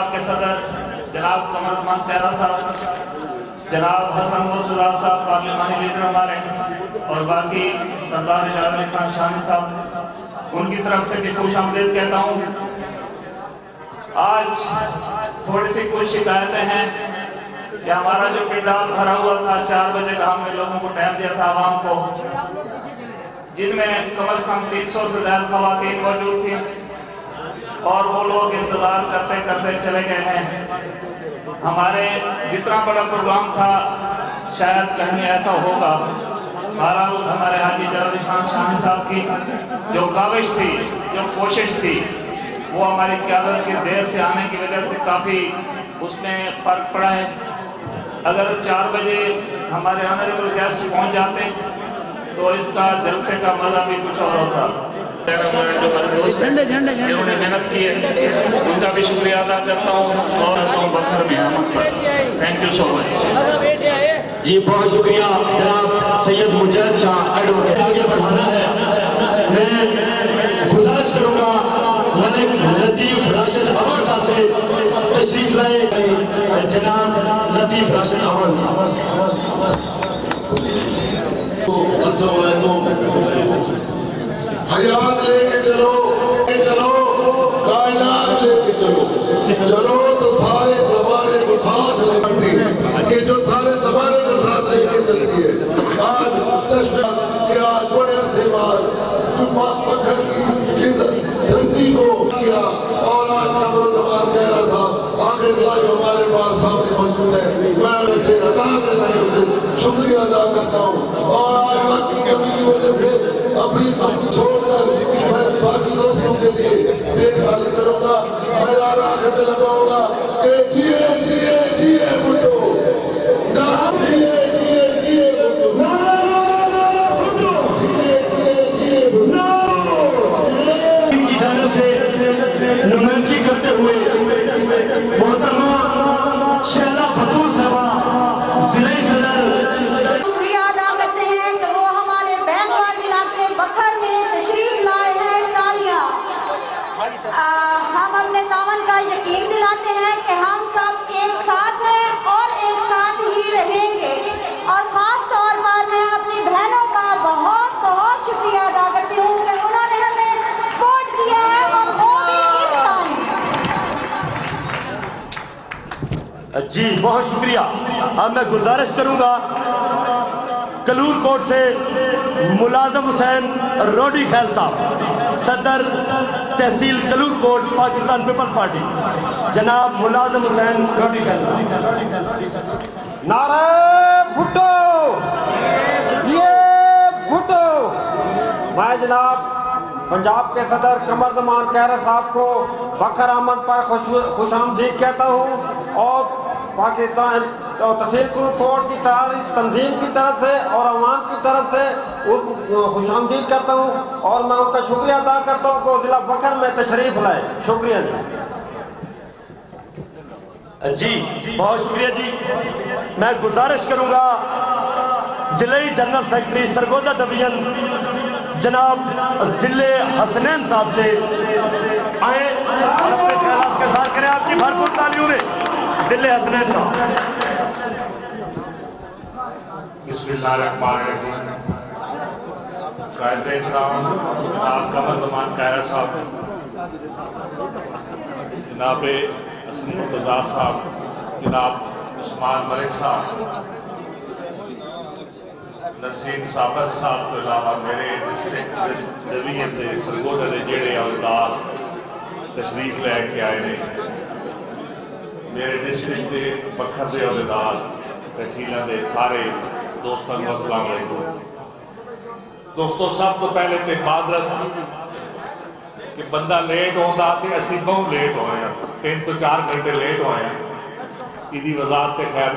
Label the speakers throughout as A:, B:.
A: پنجاب کے صدر جناب قمر زمان تیرہ صاحب، جناب حسن مرتضیٰ صاحب پارلیمانی لیڈر ہمارے، اور باقی سردار اجازت علی خان شامی صاحب، ان کی طرف سے بھی خوش آمدید کہتا ہوں۔ آج تھوڑی سی کچھ شکایتیں ہیں کہ ہمارا جو پنڈال بھرا ہوا تھا 4 بجے کا ہم نے لوگوں کو ٹائم دیا تھا عوام کو، جن میں کم از کم 300 سے زیادہ خواتین موجود تھیں، اور وہ لوگ انتظار کرتے کرتے چلے گئے ہیں۔ ہمارے جتنا بڑا پروگرام تھا شاید کہیں ایسا ہوگا، بہرحال ہمارے حاجی اجازت علی خان شامی صاحب کی جو کاوش تھی، جو کوشش تھی، وہ ہماری قیادت کے دیر سے آنے کی وجہ سے کافی اس میں فرق پڑا ہے۔ اگر 4 بجے ہمارے آنریبل گیسٹ پہنچ جاتے تو اس کا جلسے کا مزہ بھی کچھ اور ہوتا۔ انہوں نے محنت کی ہے، ان کا بھی شکریہ ادا کرتا ہوں اور بخر میں آمد پر تھینک یو سو مچ۔
B: جی بہت شکریہ جناب سید مجاہد شاہ ایڈوکیٹ، آگے بڑھانا ہے۔ میں گزارش کروں گا ملک لطیف راشد انور صاحب سے تشریف لائے، جناب لطیف راشد انور صاحب۔
C: السلام علیکم۔ حیات لے کے چلو، کائنات لے کے چلو تو سارے زمانے کو ساتھ لے کے، جو سارے زمانے کو ساتھ لے کے چلتی ہے۔ آج چشمہ کہ آج بڑے عرصے بعد پتھر کی اس دھرتی کو کیا، اور آج قمر زمان تیرہ صاحب آخر لائی ہمارے پاس سامنے موجود ہے۔ میں اسے شکریہ ادا کرتا ہوں، اور آج وقت کی کمی کی وجہ سے اپنی چھوڑ کر میں باقی دوستوں کے لیے سیٹ خالی کروں گا۔ میں نعرہ خطے لگاؤں گا کہ جیے جیے جیے بھٹو، جیے جیے جیے بھٹو، جیے جیے جیے بھٹو۔
B: ان کی جانب سے نمائندگی کرتے ہوئے محترمہ شہلا فتور صاحبہ ضلع صدر
D: شکریہ ادا کرتے ہیں کہ وہ ہمارے بیک وارڈ علاقے بکھر میں تشریف لائے ہیں۔ تالیاں۔ ہم اپنے تعاون کا یقین دلاتے ہیں کہ ہم سب ایک ساتھ ہیں اور ایک ساتھ ہی رہیں گے، اور خاص طور پر میں اپنی بہنوں کا بہت بہت شکریہ ادا کرتی ہوں کہ انہوں نے ہمیں سپورٹ کیا ہے، اور وہ بھی اس ٹائم۔
B: جی بہت شکریہ۔ اب میں گزارش کروں گا کلور کوٹ سے ملازم حسین روڈی خیل صاحب، صدر تحصیل کلور کوٹ پاکستان پیپلز پارٹی، جناب ملازم حسین روڈی خیل صاحب۔
E: نعرہ بھٹو، جیے بھٹو۔ میں جناب پنجاب کے صدر قمر زمان تیرہ صاحب کو بکر آمد پر خوش آمدید کہتا ہوں، اور پاکستان تحصیل کلور کوٹ کی تنظیم کی طرف سے اور عوام کی طرف سے خوش آمدید کرتا ہوں، اور میں ان کا شکریہ ادا کرتا ہوں کہ ضلع بکر میں تشریف لائے۔ شکریہ
B: جی بہت شکریہ جی۔ میں گزارش کروں گا ضلعی جنرل سیکرٹری سرگودا ڈویژن جناب ضلع حسنین صاحب سے آئیں اور اپنے خیالات کا اظہار کریں۔ آپ کی بھرپور تالیوں میں ضلع حسنین صاحب۔
F: بسم اللہ الرحمن الرحیم۔ قائد احترام جناب قمر زمان تیرہ صاحب، جناب حسن مرتضیٰ صاحب، جناب عثمان ملک صاحب، نسیم صابر صاحب تو علاوہ میرے ڈسٹرکٹ ڈویژن دے سرگودا دے جڑے عہدیدار تشریف لے کے آئے نے، میرے ڈسٹرکٹ دے بکھر دے عہدیدار، تحصیلاں دے سارے دوستوں کو السلام علیکم۔ دوستو سب تو پہلے تے معذرت کہ بندہ لیٹ ہوتا تے اسی بہت لیٹ ہوئے ہیں، 3 تو 4 گھنٹے لیٹ ہوئے ہیں۔ ایدی وضاحت تے خیر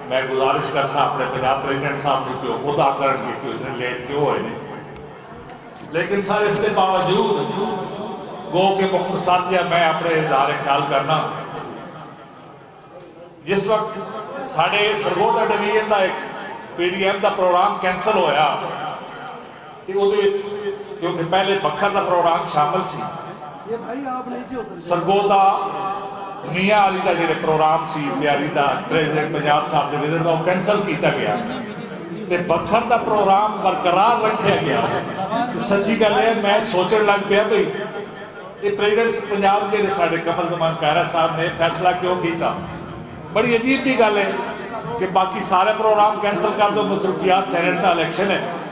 F: میں گزارش کر سا اپنے جناب پریزیڈنٹ صاحب نے کہ خود آ کر کہ اس نے لیٹ کیوں ہوئے نہیں، لیکن سر اس کے باوجود گو کے مختصر یا میں اپنے اظہار خیال کرنا۔ جس وقت ساڑھے سرگودا ڈویژن دا ایک پی ڈی ایم دا پروگرام کینسل ہویا کیونکہ پہلے بکھر دا پروگرام شامل سی، سرگودا ਮੀਆਂ ਵਾਲੀ ਦਾ ਜਿਹੜੇ ਪ੍ਰੋਗਰਾਮ ਸੀ ਤਿਆਰੀ ਦਾ ਪ੍ਰੈਜ਼ੀਡੈਂਟ ਪੰਜਾਬ ਸਾਹਿਬ ਦੇ ਵਿਜ਼ਿਟ ਦਾ ਉਹ ਕੈਂਸਲ ਕੀਤਾ ਗਿਆ ਤੇ ਬੱਖਰ ਦਾ ਪ੍ਰੋਗਰਾਮ ਬਰਕਰਾਰ ਰੱਖਿਆ ਗਿਆ। ਤੇ ਸੱਚੀ ਗੱਲ ਹੈ ਮੈਂ ਸੋਚਣ ਲੱਗ ਪਿਆ ਵੀ ਇਹ ਪ੍ਰੈਜ਼ੀਡੈਂਟ ਪੰਜਾਬ ਜਿਹੜੇ ਸਾਡੇ ਕਮਰ ਜ਼ਮਾਨ ਕਾਇਰਾ ਸਾਹਿਬ ਨੇ ਫੈਸਲਾ ਕਿਉਂ ਕੀਤਾ। ਬੜੀ ਅਜੀਬ ਜੀ ਗੱਲ ਹੈ ਕਿ ਬਾਕੀ ਸਾਰੇ ਪ੍ਰੋਗਰਾਮ ਕੈਂਸਲ ਕਰ ਦੋ, ਮਸਰੂਫੀਆਤ ਸੈਨੇਟ ਦਾ ਇਲੈਕਸ਼ਨ ਹੈ,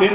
F: 3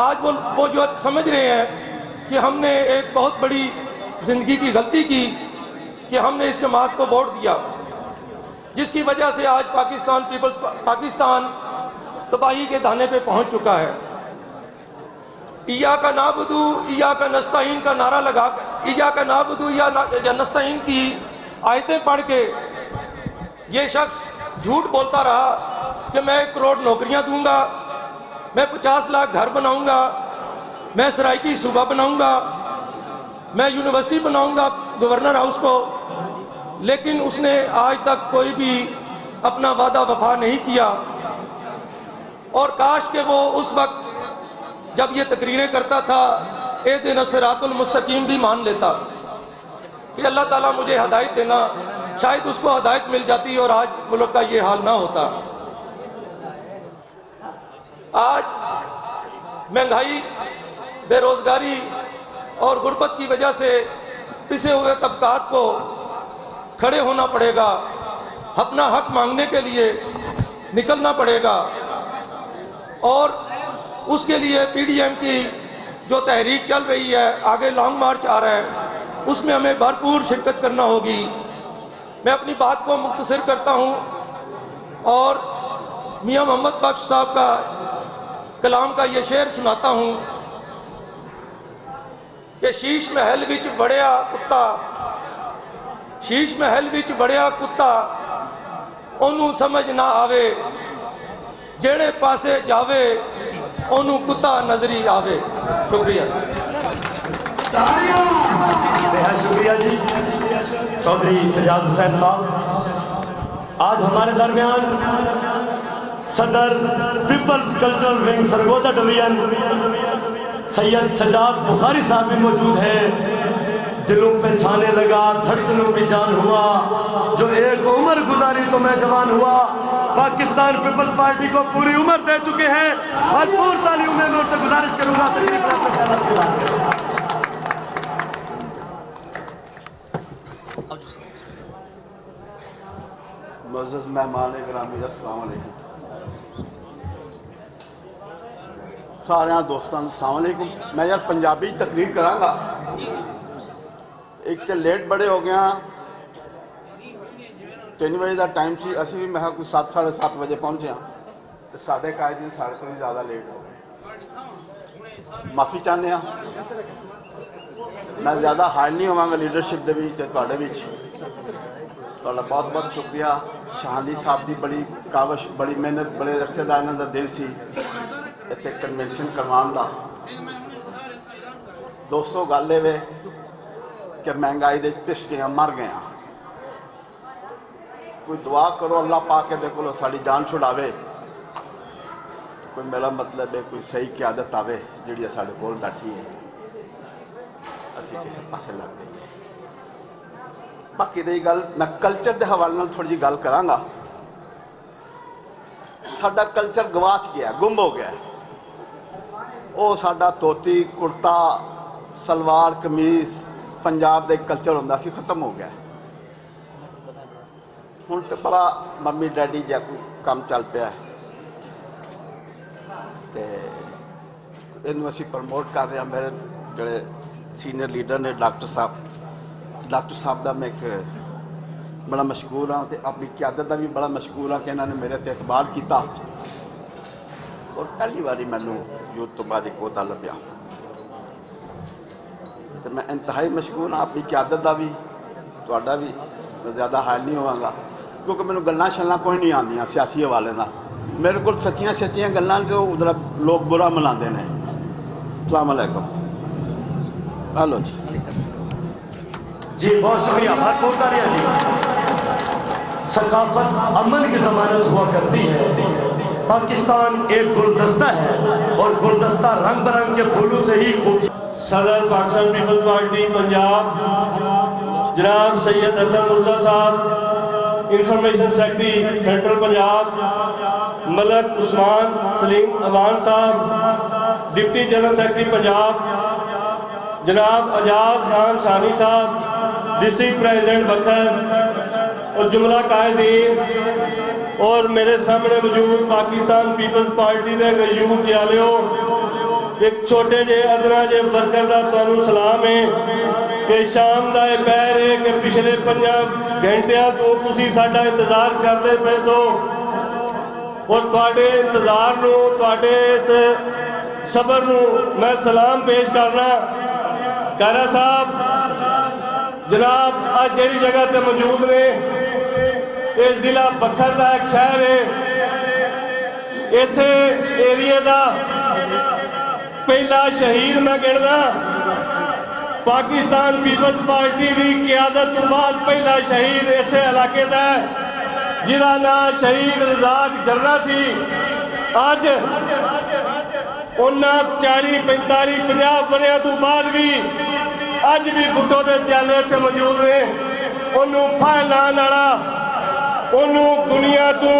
G: آج وہ جو سمجھ رہے ہیں کہ ہم نے ایک بہت بڑی زندگی کی غلطی کی کہ ہم نے اس جماعت کو ووٹ دیا، جس کی وجہ سے آج پاکستان تباہی کے دانے پہ پہنچ چکا ہے۔ ایاک نعبد ایاک نستعین کا نعرہ لگا کر، ایاک نعبد ایاک نستعین کی آیتیں پڑھ کے یہ شخص جھوٹ بولتا رہا کہ میں 1 کروڑ نوکریاں دوں گا، میں 50 لاکھ گھر بناؤں گا، میں سرائکی صوبہ بناؤں گا، میں یونیورسٹی بناؤں گا گورنر ہاؤس کو، لیکن اس نے آج تک کوئی بھی اپنا وعدہ وفا نہیں کیا۔ اور کاش کہ وہ اس وقت جب یہ تقریریں کرتا تھا اہدنا الصراط المستقیم بھی مان لیتا کہ اللہ تعالیٰ مجھے ہدایت دینا، شاید اس کو ہدایت مل جاتی اور آج ملک کا یہ حال نہ ہوتا۔ آج مہنگائی، بے روزگاری اور غربت کی وجہ سے پسے ہوئے طبقات کو کھڑے ہونا پڑے گا، اپنا حق مانگنے کے لیے نکلنا پڑے گا، اور اس کے لیے پی ڈی ایم کی جو تحریک چل رہی ہے، آگے لانگ مارچ آ رہا ہے، اس میں ہمیں بھرپور شرکت کرنا ہوگی۔ میں اپنی بات کو مختصر کرتا ہوں اور میاں محمد بخش صاحب کا کلام کا یہ شعر سناتا ہوں کہ شیش محل وچ وڑیا کتا، شیش محل وچ وڑیا کتا انہوں سمجھ نہ آوے، جیڑے پاسے جاوے انہوں کتا نظری آوے۔ شکریہ۔
B: بہت شکریہ جی چودھری سجاد حسین صاحب۔ آج ہمارے درمیان صدر peoples cultural wing Sargodha division Syed Sajjad Bukhari صاحب بھی موجود ہیں۔ دلوں پہ چھانے لگا، دھڑکنوں کی جان ہوا، جو ایک عمر گزاری تو میں جوان ہوا۔ پاکستان پیپلز پارٹی کو پوری عمر دے چکے ہیں، بھرپور تعلیموں میں ان سے گزارش کروں گا تشریف رکھنے کا خیالات دلائیں۔
H: معزز مہمان گرامی السلام علیکم، سارے دوستوں السلام علیکم۔ میں یار پنجابی تقریر کراں گا، ایک تے لیٹ بڑے ہو گیا، 3 بجے دا ٹائم سی، اسی بھی میں کوئی 7 ساڑھے 7 بجے پہنچے ہاں، تو ساڑھے قائدین ساڑھے تو بھی زیادہ لیٹ ہو گئے، معافی چاہتے ہیں۔ میں زیادہ حائل نہیں ہوا گا لیڈرشپ دے وچ تے تواڈے وچ۔ تہاڈا بہت بہت شکریہ۔ شاہلی صاحب دی بڑی کاوش، بڑی محنت، بڑے عرصے دا انہاں دا دل سی اتنے کنونشن کروان دا۔ دوستو گل اے کہ مہنگائی دے پس گئے مر گئے، کوئی دعا کرو اللہ پاک دے کولو ساڈی جان چھڑاوے، کوئی میرا مطلب ہے کوئی صحیح قیادت آوے جڑی ساڈے کول بیٹھی ہے، اسی کسے پاسے لگ گئی۔ باقی رہی گل، میں کلچر دے حوالے نال تھوڑی جی گل کراں گا۔ ساڈا کلچر گواچ گیا، گم ہو گیا، وہ ساڈا توتی کرتا سلوار قمیض پنجاب دا ایک کلچر ہوندا سی، ختم ہو گیا۔ ہن تے بڑا ممی ڈیڈی جا کوئی کام چل پیا ہے تے اینوں اسی پروموٹ کر رہے ہیں۔ میرے جڑے سینئر لیڈر نے ڈاکٹر صاحب دا میں ایک بڑا مشکور ہاں تے اپنی قیادت دا بھی بڑا مشکور ہاں کہ انہوں نے میرے تے اعتبار کیتا، اور پہلی باری مینوں یوتھ تو بعد ایک عہدہ لبیا، تو میں انتہائی مشکور ہاں اپنی قیادت دا بھی، تہاڈا بھی۔ میں زیادہ حائل نہیں ہوا گا کیونکہ مینوں گلاں شلاں کوئی نہیں آندیاں سیاسی حوالے نال، میرے کو سچیاں گلاں جو ادھر لوگ برا ملاندے نے۔ السلام علیکم۔ ہلو جی
B: جی بہت شکریہ، بھرپور تالیاں جی۔ ثقافت امن کی ضمانت ہوا کرتی ہے۔ پاکستان ایک گلدستہ ہے اور گلدستہ رنگ برنگ کے پھولوں سے ہی خوبصورت۔
I: صدر پاکستان پیپلز پارٹی پنجاب جناب سید حسن مرزا صاحب، انفارمیشن سیکرٹری سینٹرل پنجاب ملک عثمان سلیم امان صاحب، ڈپٹی جنرل سیکرٹری پنجاب جناب اجاز خان ثانی صاحب، ڈسٹرکٹ پریزیڈنٹ بکھر اور جملہ قائدین، اور میرے سامنے موجود پاکستان پیپلز پارٹی دے یوتھ جالیوں، ایک چھوٹے جے ادنا جے ورکر دا تانوں سلام ہے کہ شام دا اے پیر ہے کہ پچھلے 5 گھنٹیاں تو تسی ساڈا انتظار کردے پئے سو اور تواڈے انتظار نو تواڈے اس صبر نو میں سلام پیش کرنا کائرہ صاحب جناب آج جیڑی جگہ تے موجود نے یہ ضلع بکھر دا ایک شہر ہے اس ایریے دا پہلا شہید میں گننا پاکستان پیپلز پارٹی دی قیادت تو بعد پہلا شہید اس علاقے دا ہے جہاں نام شہید رزاق جرنا سی آج 40 45 50 بریاں تو بعد بھی اج بھی بھٹو دے جالے تے موجود نے انہوں پھیلان والا انہوں دنیا تو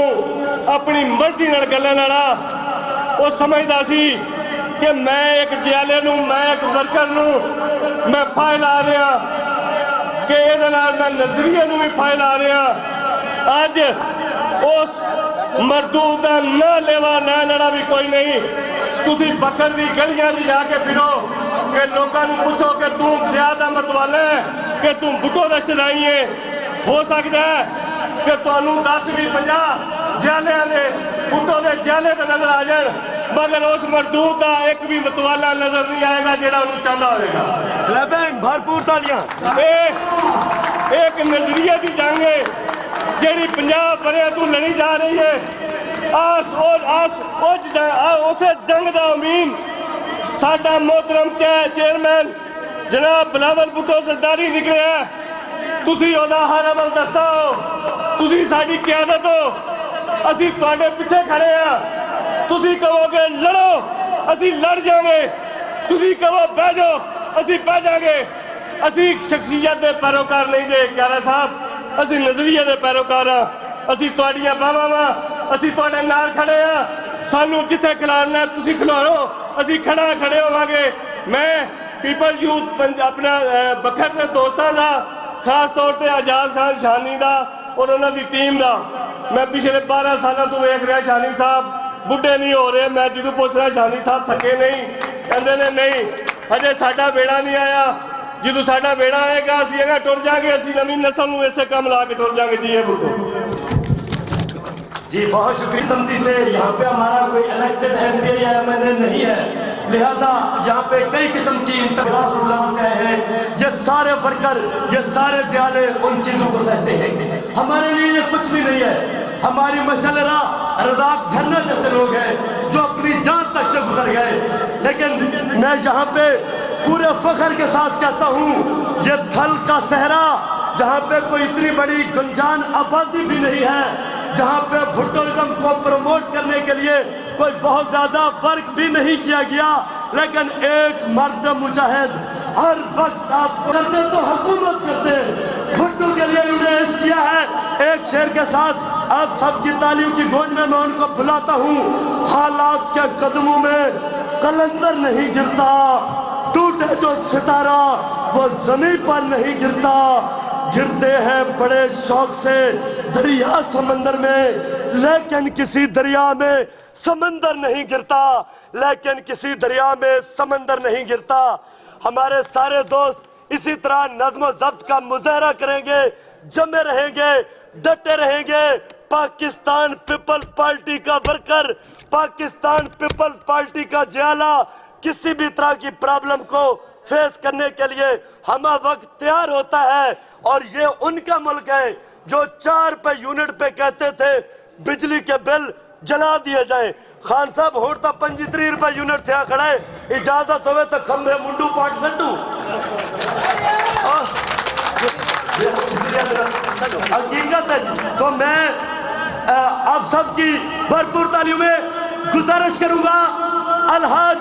I: اپنی مرضی نال گلن والا وہ سمجھدا سی کہ میں ایک جالے نوں میں ایک ورکر نوں میں پھیلا رہا کہ ادھے نال میں نظریے نوں بھی پھیلا رہا اج اس مردود دا نہ لیوا لین والا بھی کوئی نہیں تسی بکر دی گلیاں دی جا کے پھرو کہ لوگاں نوں پوچھو کہ تم زیادہ متوالا ہے کہ تم بھٹو دے شدائی ہے ہو سکتا ہے کہ تانوں 10 بھی 50 جالے نے بھٹو دے جالے تے نظر آ جان مگر اس مردود دا ایک بھی متوالا نظر نہیں آئے گا جیڑا انہوں چاہتا ہوئے گا
B: لیبین بھرپور تالیاں
I: ایک نظریہ دی جنگ ہے جیڑی 50 بریاں تو لڑی جا رہی ہے اسے جنگ دا امین ساڈا محترم چیئرمین جناب بلاول بھٹو سرداری نکلے ہیں تسی اودا ہر عمل دستا ہو تسی ساڈی قیادت ہو اسی تواڈے پیچھے کھڑے ہیں تسی کہو گے لڑو اسی لڑ جائیں گے تسی کہو بیٹھ جاؤ اسی بیٹھ جائیں گے اسی شخصیت دے پیروکار نہیں دے کیارا صاحب اسی نظریے دے پیروکار ہیں اسی تواڈیاں باواں واں اسی تواڈے نال کھڑے ہیں سانوں جتھے کھلارنا ہے تسی کھلارو اسی کھڑے ہوواں گے میں پیپل یوتھ اپنا بکھر دے دوستاں دا خاص طور تے اعجاز خان شانی دا اور انہاں دی ٹیم دا میں پچھلے 12 سالاں تو ویکھ رہا شانی صاحب بڈھے نہیں ہو رہے میں جدوں پوچھ رہا شانی صاحب تھکے نہیں کہندے نے نہیں ہجے ساڈا بیڑا نہیں آیا جدوں ساڈا بیڑا آئے گا اسی اگاں ٹر جاں گے اسی نویں نسل نوں اسے کام لا کے ٹر جاں گے جی بھٹو
B: جی بہت شکریہ سمتی سے یہاں پہ ہمارا کوئی الیکٹڈ ایم پی یا ایم ایل اے نہیں ہے لہذا یہاں پہ کئی قسم کی انتخابات علماء کہے ہیں یہ سارے ورکر یہ سارے جالے ان چیزوں کو سہتے ہیں ہمارے لیے یہ کچھ بھی نہیں ہے ہماری مشلرہ رزاق جھرنا جیسے لوگ ہیں جو اپنی جان تک سے گزر گئے لیکن میں یہاں پہ پورے فخر کے ساتھ کہتا ہوں یہ تھل کا صحرا جہاں پہ کوئی اتنی بڑی گنجان آبادی بھی نہیں ہے جہاں پہ بھٹوازم کو پروموٹ کرنے کے لیے کوئی بہت زیادہ ورک بھی نہیں کیا گیا لیکن ایک مرد مجاہد ہر وقت آپ کرتے تو حکومت کرتے بھٹو کے لیے انہیں اس کیا ہے ایک شعر کے ساتھ آپ سب کی تالیوں کی گونج میں ان کو بلاتا ہوں حالات کے قدموں میں قلندر نہیں گرتا ٹوٹے جو ستارہ وہ زمین پر نہیں گرتا گرتے ہیں بڑے شوق سے دریا سمندر میں لیکن کسی دریا میں سمندر نہیں گرتا لیکن کسی دریا میں سمندر نہیں گرتا ہمارے سارے دوست اسی طرح نظم و ضبط کا مظاہرہ کریں گے جمے رہیں گے ڈٹے رہیں گے پاکستان پیپلز پارٹی کا ورکر پاکستان پیپلز پارٹی کا جیالہ کسی بھی طرح کی پرابلم کو فیس کرنے کے لیے ہمہ وقت تیار ہوتا ہے اور یہ ان کا ملک ہے جو 4 پہ یونٹ پہ کہتے تھے بجلی کے بل جلا دیے جائیں خان صاحب ہوتا 25 روپے یونٹ تھیا کھڑے اجازت ہوئے تو کھمبے منڈو پاٹ سٹو حقیقت ہے تو میں آپ سب کی بھرپور تعلیم میں گزارش کروں گا الحاج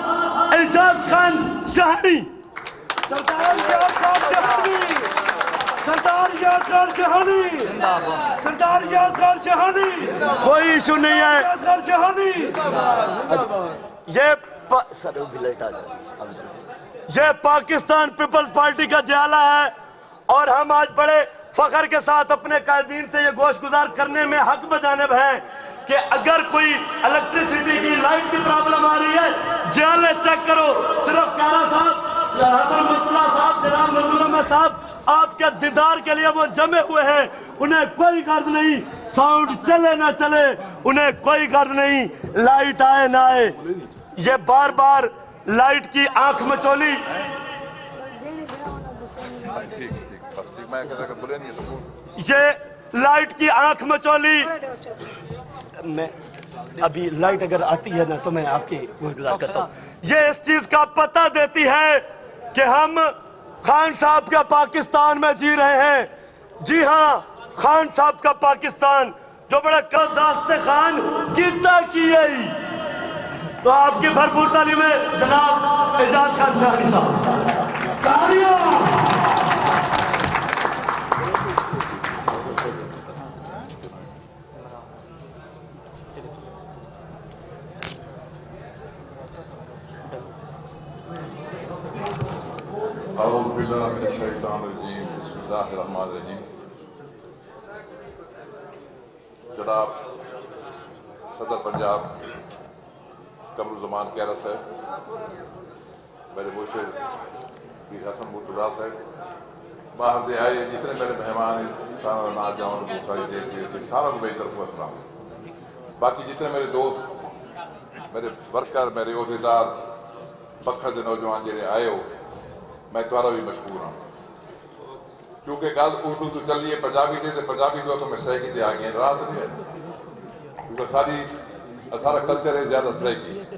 B: اعجاز خان شاہنی
J: سردار اعجاز خان شاہنی سردار اعجاز خان شاہنی سردار اعجاز خان شاہنی
B: کوئی ایشو نہیں ہے
J: اعجاز خان شاہنی
B: یہ پاکستان پیپلز پارٹی کا جیالہ ہے اور ہم آج بڑے فخر کے ساتھ اپنے قائدین سے یہ گوش گزار کرنے میں حق بجانب ہیں کہ اگر کوئی الیکٹریسٹی کی لائٹ کی پرابلم آ رہی ہے جالے چیک کرو. صرف کارا صاحب, حسن مطلع صاحب, جناب منظور احمد صاحب آپ کے دیدار کے لیے وہ جمع ہوئے ہیں, انہیں کوئی غرض نہیں ساؤنڈ چلے نہ چلے, انہیں کوئی غرض نہیں لائٹ آئے نہ آئے. یہ بار بار لائٹ کی آنکھ مچولی, یہ لائٹ کی آنکھ مچولی. میں ابھی لائٹ اگر آتی ہے نا تو میں آپ کی گزار کرتا ہوں. یہ اس چیز کا پتہ دیتی ہے کہ ہم خان صاحب کا پاکستان میں جی رہے ہیں. جی ہاں, خان صاحب کا پاکستان جو بڑا داست خان کیتا کی ہے. تو آپ کی بھرپور تعلیم ہے جناب اعجاز خان شاہنی صاحب. تالیاں.
K: اعوذ باللہ من الشیطان الرجیم, بسم اللہ الرحمن الرحیم. جناب صدر پنجاب قمر الزمان کیرا صاحب, میرے مرشد پیر حسن مرتضیٰ صاحب, باہر دے آئے جتنے میرے مہمان سارا نہ جاؤں بہت ساری دیر کے سے ساروں کو میری طرف السلام. باقی جتنے میرے دوست, میرے ورکر, میرے عہدیدار, بکھر دے نوجوان جڑے آئے ہو, میں تمہارا بھی مشکور ہوں. کیونکہ گل اردو تو چلی ہے پنجابی دے, پنجابی تو میں سرائکی دے آ گئے ہیں, راز نہیں ہے کیونکہ سارا کلچر ہے زیادہ سرائکی.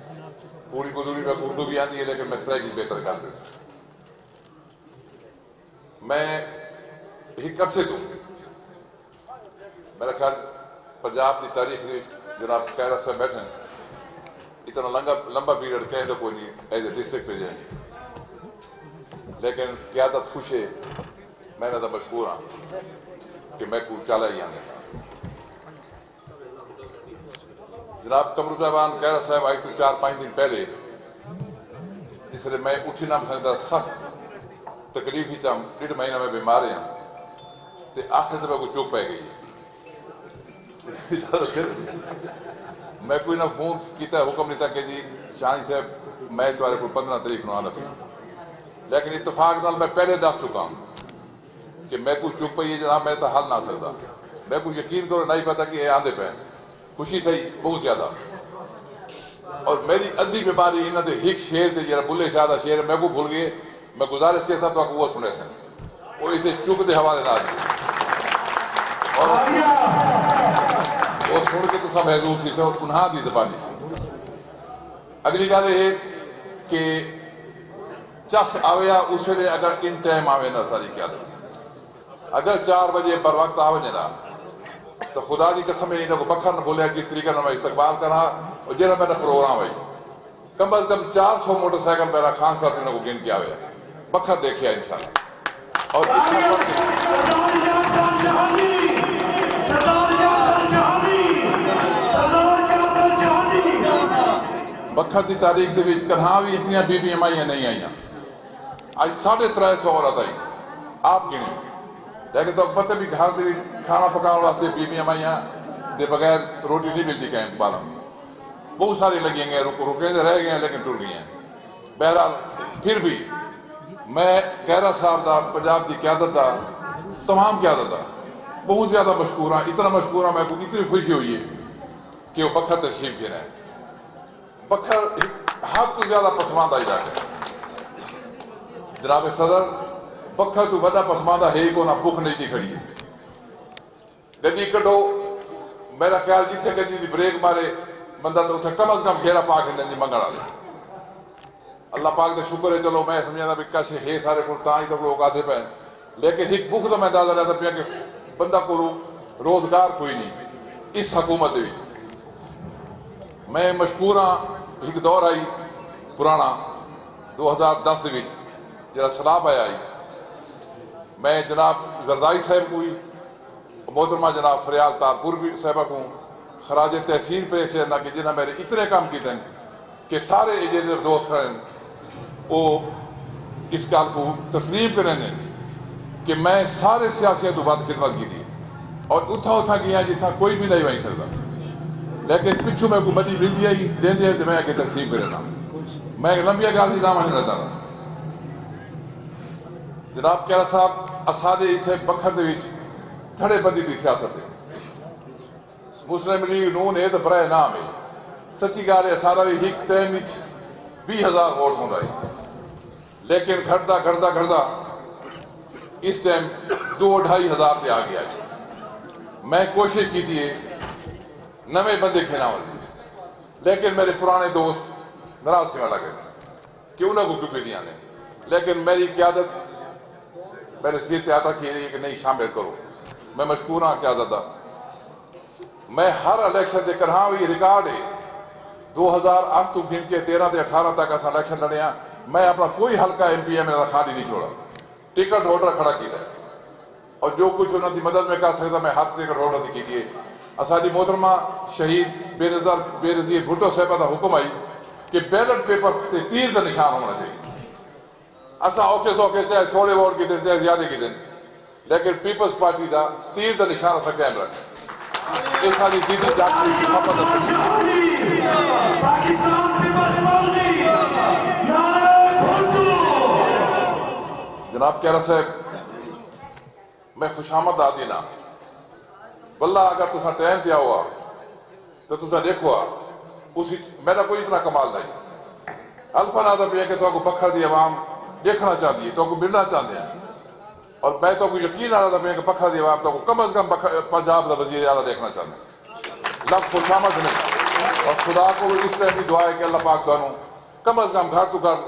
K: پوری گزری میں اردو بھی آتی ہے لیکن میں سرائکی بہتر کر دے. میں ایک عرصے تو میرا خیال پنجاب کی تاریخ جناب کیرا صاحب بیٹھے ہیں, اتنا لمبا پیریڈ کہیں تو کوئی نہیں ایز اے ڈسٹرکٹ پہ جائیں, لیکن قیادت خوش ہے. میں نے تو مشکور ہوں کہ میں کو چالا ہی آنے. جناب قمر الزمان کیرا صاحب آئی تو 4-5 دن پہلے جس لئے میں اٹھی نہ سکتا, سخت تکلیف ہی چاہم, 1.5 مہینہ میں بیمار ہیں, تو آخر دفعہ کو چوک پہ گئی. میں کوئی نہ فون کیتا ہے, حکم نہیں تھا کہ جی شاہنی صاحب میں تمہارے کو 15 تاریخ نو آنا سکتا, لیکن اتفاق نال میں پہلے دس چکا ہوں کہ میں کو چک پئی ہے جناب, میں تو حل نہ سکتا. میں کو یقین کرو نہیں پتا کہ یہ آندے پہ خوشی تھی بہت زیادہ. اور میری ادھی بیماری انہوں نے ایک شیر تھے جرا بلے شاہ کا شیر میں کو بھول گئے. میں گزارش کے ساتھ وہ سنے سن, وہ اسے چک دے حوالے نہ دی, اور وہ سن کے تو سب محظوظ تھی سب انہاں دی زبانی. اگلی گل یہ کہ چس آویا اس لیے اگر ان ٹائم آوے نہ ساری قیادت, اگر 4 بجے بر وقت آوے نا تو خدا کی قسم ہے انہوں کو بکھر نہ بولے جس طریقے میں استقبال کرا. اور جنہوں میرا پروگرام ہوئی کم از کم 400 موٹر سائیکل میرا خان صاحب انہوں کو گن کے آوے بکھر دیکھے انشاءاللہ. اور بکھر دی تاریخ دے وچ کہاں بھی اتنی بیبیاں مائیاں نہیں آئیاں. آج 350 عورت آئی آپ گنی, لیکن تو پتہ بھی گھر دے کھانا پکانے واسطے بیبیاں مائیاں دے بغیر روٹی نہیں ملتی کہیں بالا. بہت ساری لگیں گے, رکے دے رہ گئے ہیں لیکن ٹر گئی ہیں. بہرحال پھر بھی میں کیرا صاحب دا, پنجاب دی قیادت دا, تمام قیادت دا بہت زیادہ مشکور ہوں. اتنا مشکور ہوں میں کو اتنی خوشی ہوئی ہے کہ وہ بکھر تشریف گئے ہیں. بکھر حد تو زیادہ پسماندہ علاقہ ہے جناب صدر. بکھر تو وڈا پسماندہ ہے ہی کو نہ بھوک نہیں دی کھڑی ہے. گڈی کڈو, میرا خیال جتنے گڈی دی بریک مارے بندہ تو اتنے کم از کم گھیرا پاک ہندن جی منگڑ آلے. اللہ پاک دے شکر ہے, چلو میں سمجھا بھی کش ہے سارے کو تاں تو لوگ آتے پہ, لیکن ایک بھوک تو میں اندازہ لیتا پیا کہ بندہ کو روزگار کوئی نہیں اس حکومت دے وچ. میں مشکور ہاں, ایک دور آئی پرانا 2010 دے وچ جڑا سیلاب آیا آئی, میں جناب زردائی صاحب کو محترمہ جناب فریال تارپور بھی صاحبہ کو خراج تحسین پیش کرنا کہ جنہاں میرے اتنے کام کیتے ہیں کہ سارے ایجنٹ دوست کھڑے ہیں وہ اس کال کو تسلیم کریں گے کہ میں سارے سیاسیوں تو بعد خدمت کی تھی اور اتھا اتھا کیا جتنا کوئی بھی نہیں وہیں سکتا. لیکن پچھو میں کو بڑی ملتی آئی دیندے تو میں کہ تقسیم کرے تھا میں لمبی گال کی نام نہیں رہتا جناب کیرا صاحب اسادے اتنے بکھر دے وچ تھڑے بندی دی سیاست ہے مسلم لیگ نون ہے تو برائے نام ہے سچی گال ہے سارا بھی ایک ٹائم 20,000 ووٹ ہوں رہی لیکن گھڑتا گھڑتا گھڑتا اس ٹائم 2-2.5 سے آ گیا میں کوشش کی تھی نوے بندے کھینا ہوتے لیکن میرے پرانے دوست ناراض سے لگے کہ انہوں کو کیوں دیا نے لیکن میری قیادت میرے سیتے آتا کی رہی کہ نہیں شامل کرو میں مشکور ہاں قیادت میں ہر الیکشن دے کر ہاں یہ ریکارڈ ہے 2008 تو گھن کے 13 سے 18 تک ایسا الیکشن لڑے ہیں میں اپنا کوئی حلقہ ایم پی اے میں خالی نہیں چھوڑا ٹکٹ ہولڈر کھڑا کیا ہے اور جو کچھ انہوں کی مدد میں کر سکتا میں ہر ٹکٹ ہولڈر کی کیے اساڑی محترمہ شہید بے نظیر بھٹو صاحب کا حکم آئی کہ بیلٹ پیپر سے تیر کا نشان ہونا چاہیے اسا اوکے سوکے چاہے تھوڑے ووٹ کی دیں چاہے زیادہ کی دیں لیکن پیپلز پارٹی کا تیر کا نشان اسا قائم رکھیں اس ساری جیدی جاکری کی محبت جناب کیرا صاحب میں خوش آمد آدھی نا واللہ اگر تسا ٹائم دیا ہوا تو تسا دیکھوا اسی میرا کوئی اتنا کمال نہیں الفا ناظر بھی ہے کہ تو کو بکھر دی عوام دیکھنا چاہتی ہے تو کو ملنا چاہتے ہیں اور میں تو کو یقین آ رہا تھا کہ پکھر دی عوام تو کو کم از کم پنجاب کا وزیر اعلیٰ دیکھنا چاہتے ہیں لفظ خوش آمد نہیں اور خدا کو اس طرح کی دعا ہے کہ اللہ پاک دونوں کم از کم گھر تو گھر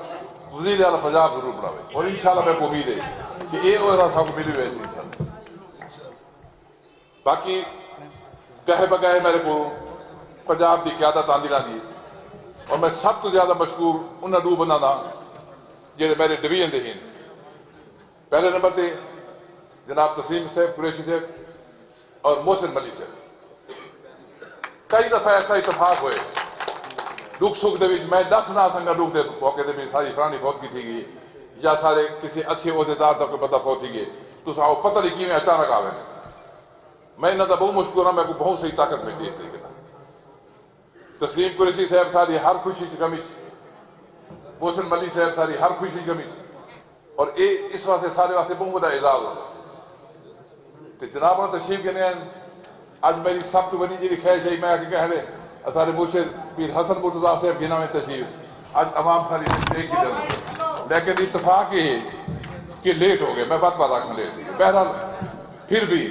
K: وزیر اعلیٰ پنجاب ضرور بناوے اور انشاءاللہ میں کو امید ہے کہ یہ اور تھا کو ملی ہوئے ایسی باقی کہے بگائے میرے کو پنجاب کی قیادت آندی نہ دی اور میں سب تو زیادہ مشکور انہاں دو بندہ دا جڑے میرے ڈویژن دے ہیں پہلے نمبر تے جناب تسلیم صاحب قریشی صاحب اور محسن ملی صاحب کئی دفعہ ایسا اتفاق ہوئے دکھ سکھ دے میں 10 نہ سنگا دکھ دے موقع دے بھی ساری فرانی فوت کی تھی گئی یا سارے کسی اچھے عہدیدار تک کوئی بندہ فوت تھی گئی تو ساؤ پتہ نہیں کیویں اچانک آوے میں انہاں دا بہت مشکور ہوں میں کو بہت صحیح طاقت ملتی اس طریقے تسلیم قریشی صاحب ساری ہر خوشی سے کمی محسن ملی صاحب ساری ہر خوشی کمی اور اس واسطے سارے واسطے بہت بڑا اعزاز ہوتا تو جناب نے تشریف کے ہیں آج میری سب تو بڑی جی خواہش ہے میں آ کے کہہ رہے سارے مرشد پیر حسن مرتضیٰ صاحب گنا میں تشریف آج عوام ساری ایک ہی دن لیکن اتفاق یہ ہے کہ لیٹ ہو گئے میں بات آخر لیٹ تھی بہرحال پھر بھی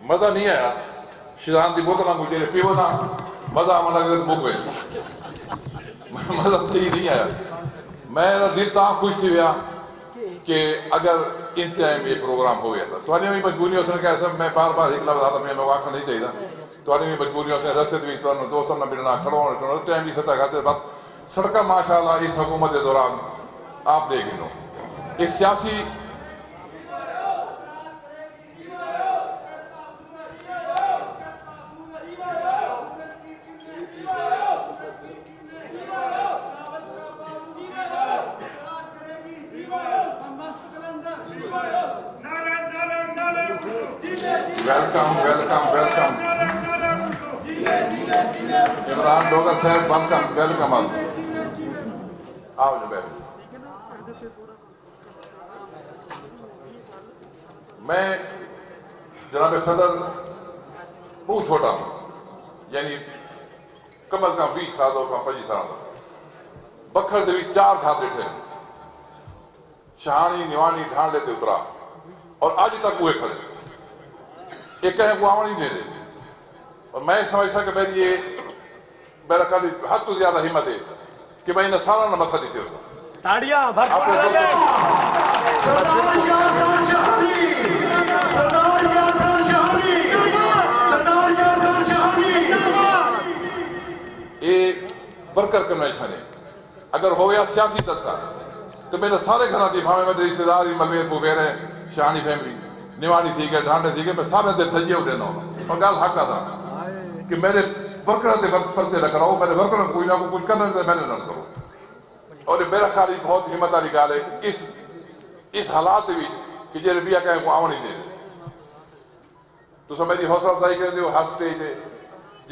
K: مزہ نہیں آیا شیزان دی بوتل کو جیرے پیو نہ مزہ آمن لگے مک گئے مزہ صحیح نہیں آیا میرا دل تاں خوش تھی گیا کہ اگر ان ٹائم یہ پروگرام ہو گیا تھا تو بھی مجبوریوں سے کہا سب میں بار بار ایک لفظ آتا میں واقع نہیں چاہیے تو بھی مجبوریوں سے رستے بھی دوستوں نے ملنا کھڑوں ہونا ٹائم بھی سطح کرتے بات سڑکیں ماشاءاللہ اس حکومت کے دوران آپ دیکھ لو ایک سیاسی welcome welcome welcome Imran Dogar صاحب ویلکم ویلکم آؤ جو بیٹھ میں جناب صدر بہت چھوٹا ہوں یعنی کم از کم 20 سال 25 سال بکھر دے 4 گھر بیٹھے شہانی نیوانی ڈھان لیتے اترا اور آج تک وہ کھڑے ایک کہیں وہ آوان ہی نہیں دے اور میں سمجھتا کہ میری یہ میرا خالی حد تو زیادہ ہمت ہے کہ میں انہیں سالہ نہ مسئلہ دیتے ہوتا
B: تاڑیاں بھر
K: یہ برکر کنوینشن ہے اگر ہو گیا سیاسی تذکرہ تو میرے سارے گھروں کی بھاویں میرے رشتے دار ملویر بوبیر ہے شہانی فیملی نیوانی تھی گئے ڈھانڈے تھی گئے میں سارے دے تھجیے ہو دینا ہوں اور گال حق تھا کہ میرے ورکروں دے پرچے نہ کراؤ میرے ورکروں کوئی نہ کچھ کرنے سے میں نے نہ کرو اور میرا خیال بہت ہمت والی گال ہے اس حالات بھی کہ جی ربیہ کہیں کو آوانی دے تو سو میری حوصلہ افزائی کریں دے ہر سٹیج ہے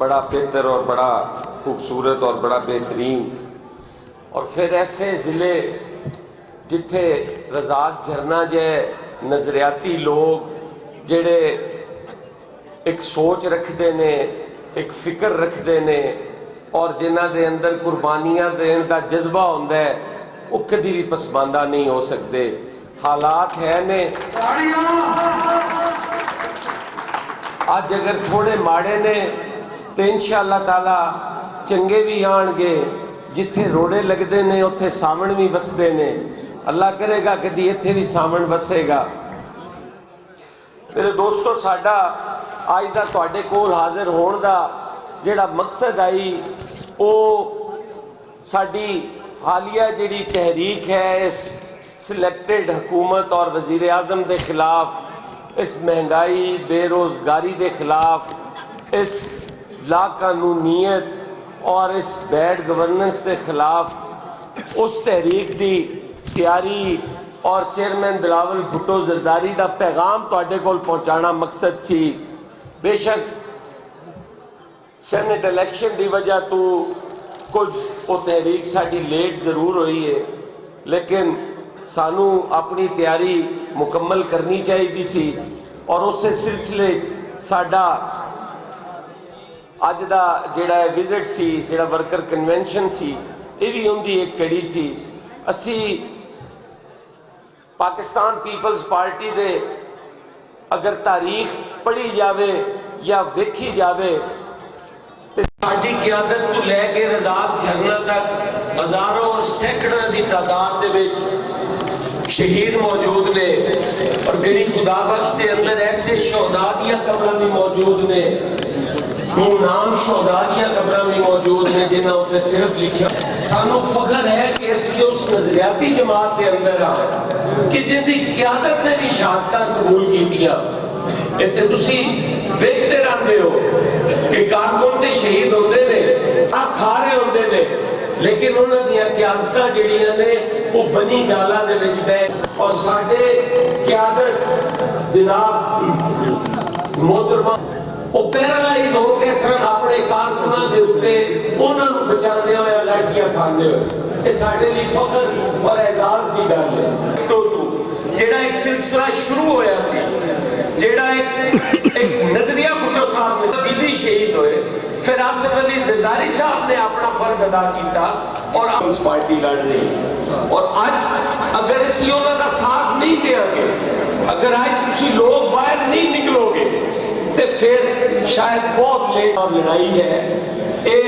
L: بڑا بہتر اور بڑا خوبصورت اور بڑا بہترین. اور پھر ایسے ضلع جتھے رزاق جھرنا جے نظریاتی لوگ جڑے ایک سوچ رکھتے نے, ایک فکر رکھتے نے اور جنہ دے اندر قربانیاں دین دا جذبہ ہوندا ہے, وہ کدی بھی پسماندہ نہیں ہو سکتے. حالات ہے نے آج اگر تھوڑے ماڑے نے تو انشاءاللہ تعالی چنگے بھی آن گے. جتھے روڑے لگتے نے اتھے سامن بھی وستے نے. اللہ کرے گا کدی اتھے بھی سامن وسے گا. میرے دوستو, ساڈا آج دا تواڈے کول حاضر ہون دا جڑا مقصد آئی وہ ساڈی حالیہ جڑی تحریک ہے اس سلیکٹڈ حکومت اور وزیر اعظم دے خلاف, اس مہنگائی بے روزگاری دے خلاف, اس لا قانونیت اور اس بیڈ گورننس دے خلاف, اس تحریک دی تیاری اور چیئرمین بلاول بھٹو زرداری دا پیغام تواڈے کول پہنچانا مقصد سی. بے شک سینٹ الیکشن دی وجہ تو کچھ وہ تحریک ساڈی لیٹ ضرور ہوئی ہے, لیکن سانو اپنی تیاری مکمل کرنی چاہیے سی. اور اسے سلسلے ساڈا اج دا جڑا وزٹ سی, جڑا ورکر کنونشن سی, یہ بھی ان دی ایک کڑی سی. اسی پاکستان پیپلز پارٹی دے اگر تاریخ پڑھی جاوے یا ویکھی جاوے تے ساڈی قیادت تو لے کے رزاق جھرنا تک ہزاروں اور سینکڑوں دی تعداد دے وچ شہید موجود نے, اور گڑی خدا بخش دے اندر ایسے شہداء دیاں قبراں بھی موجود نے, نام شہداء دیاں قبراں بھی موجود نے جنہاں تے صرف لکھا. سانو فخر ہے کہ اسی اس نظریاتی جماعت کے اندر آئے کہ جن دی قیادت نے بھی شہادتاں قبول کیتیاں. اتنے تسی ویکھتے رہندے ہو کہ کارکن تے شہید ہوندے نے, کھا رہے ہوندے نے, لیکن انہاں دیاں قیادتاں جڑیاں نے وہ بنی ڈالا دے وچ بے, اور ساڈے قیادت جناب محترمہ وہ پیرالائز ہو کے سن اپنے کارکناں دے اوپر انہاں نوں بچاندے ہوئے لاٹھیاں کھاندے ہوئے. یہ ساڈے لیے فخر اور اعزاز دی گل ہے. جڑا ایک سلسلہ شروع ہویا سی, جڑا ایک نظریہ بھٹو صاحب نے بھی شہید ہوئے, پھر آصف علی زرداری صاحب نے اپنا فرض ادا کیتا اور پیپلز پارٹی لڑ رہی. اور آج اگر اسی انہاں دا ساتھ نہیں دیا گے, اگر آج تسی لوگ باہر نہیں نکلو گے تے پھر شاید بہت لیٹ. اور لڑائی ہے اے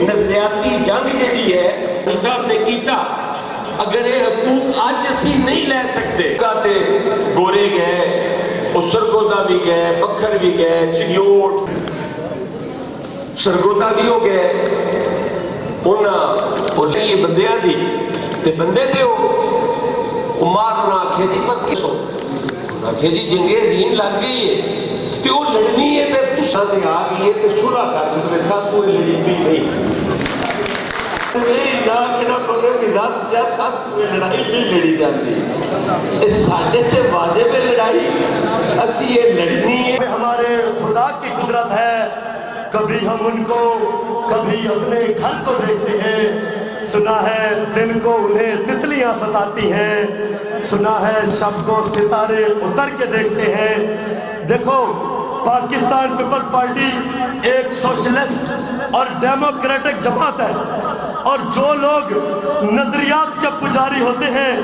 L: نظریاتی جنگ جڑی ہے صاحب نے کیتا, اگر یہ حقوق آج اسی نہیں لے سکتے. گورے گئے, سرگودا بھی گئے, بکھر بھی گئے, چنیوٹ سرگودا بھی ہو گئے, انہاں یہ بندیاں دی تے بندے دے ہو مار انہاں آکھے جی پر کسو آکھے جی جنگِ عظیم لگ گئی ہے تے وہ لڑنی ہے تے تساں دے آ گئی ہے تے صلح کر کے میرے ساتھ کوئی لڑی بھی نہیں. لڑائی نہیں لڑی جاتی, ساڈے تے واجب ہے لڑائی, اسی یہ لڑنی ہے.
B: ہمارے خدا کی قدرت ہے, کبھی ہم ان کو کبھی اپنے گھر کو دیکھتے ہیں. سنا ہے دن کو انہیں تتلیاں ستاتی ہیں, سنا ہے شب کو ستارے اتر کے دیکھتے ہیں. دیکھو پاکستان پیپلز پارٹی ایک سوشلسٹ اور ڈیموکریٹک جماعت ہے, اور جو لوگ نظریات کے پجاری ہوتے ہیں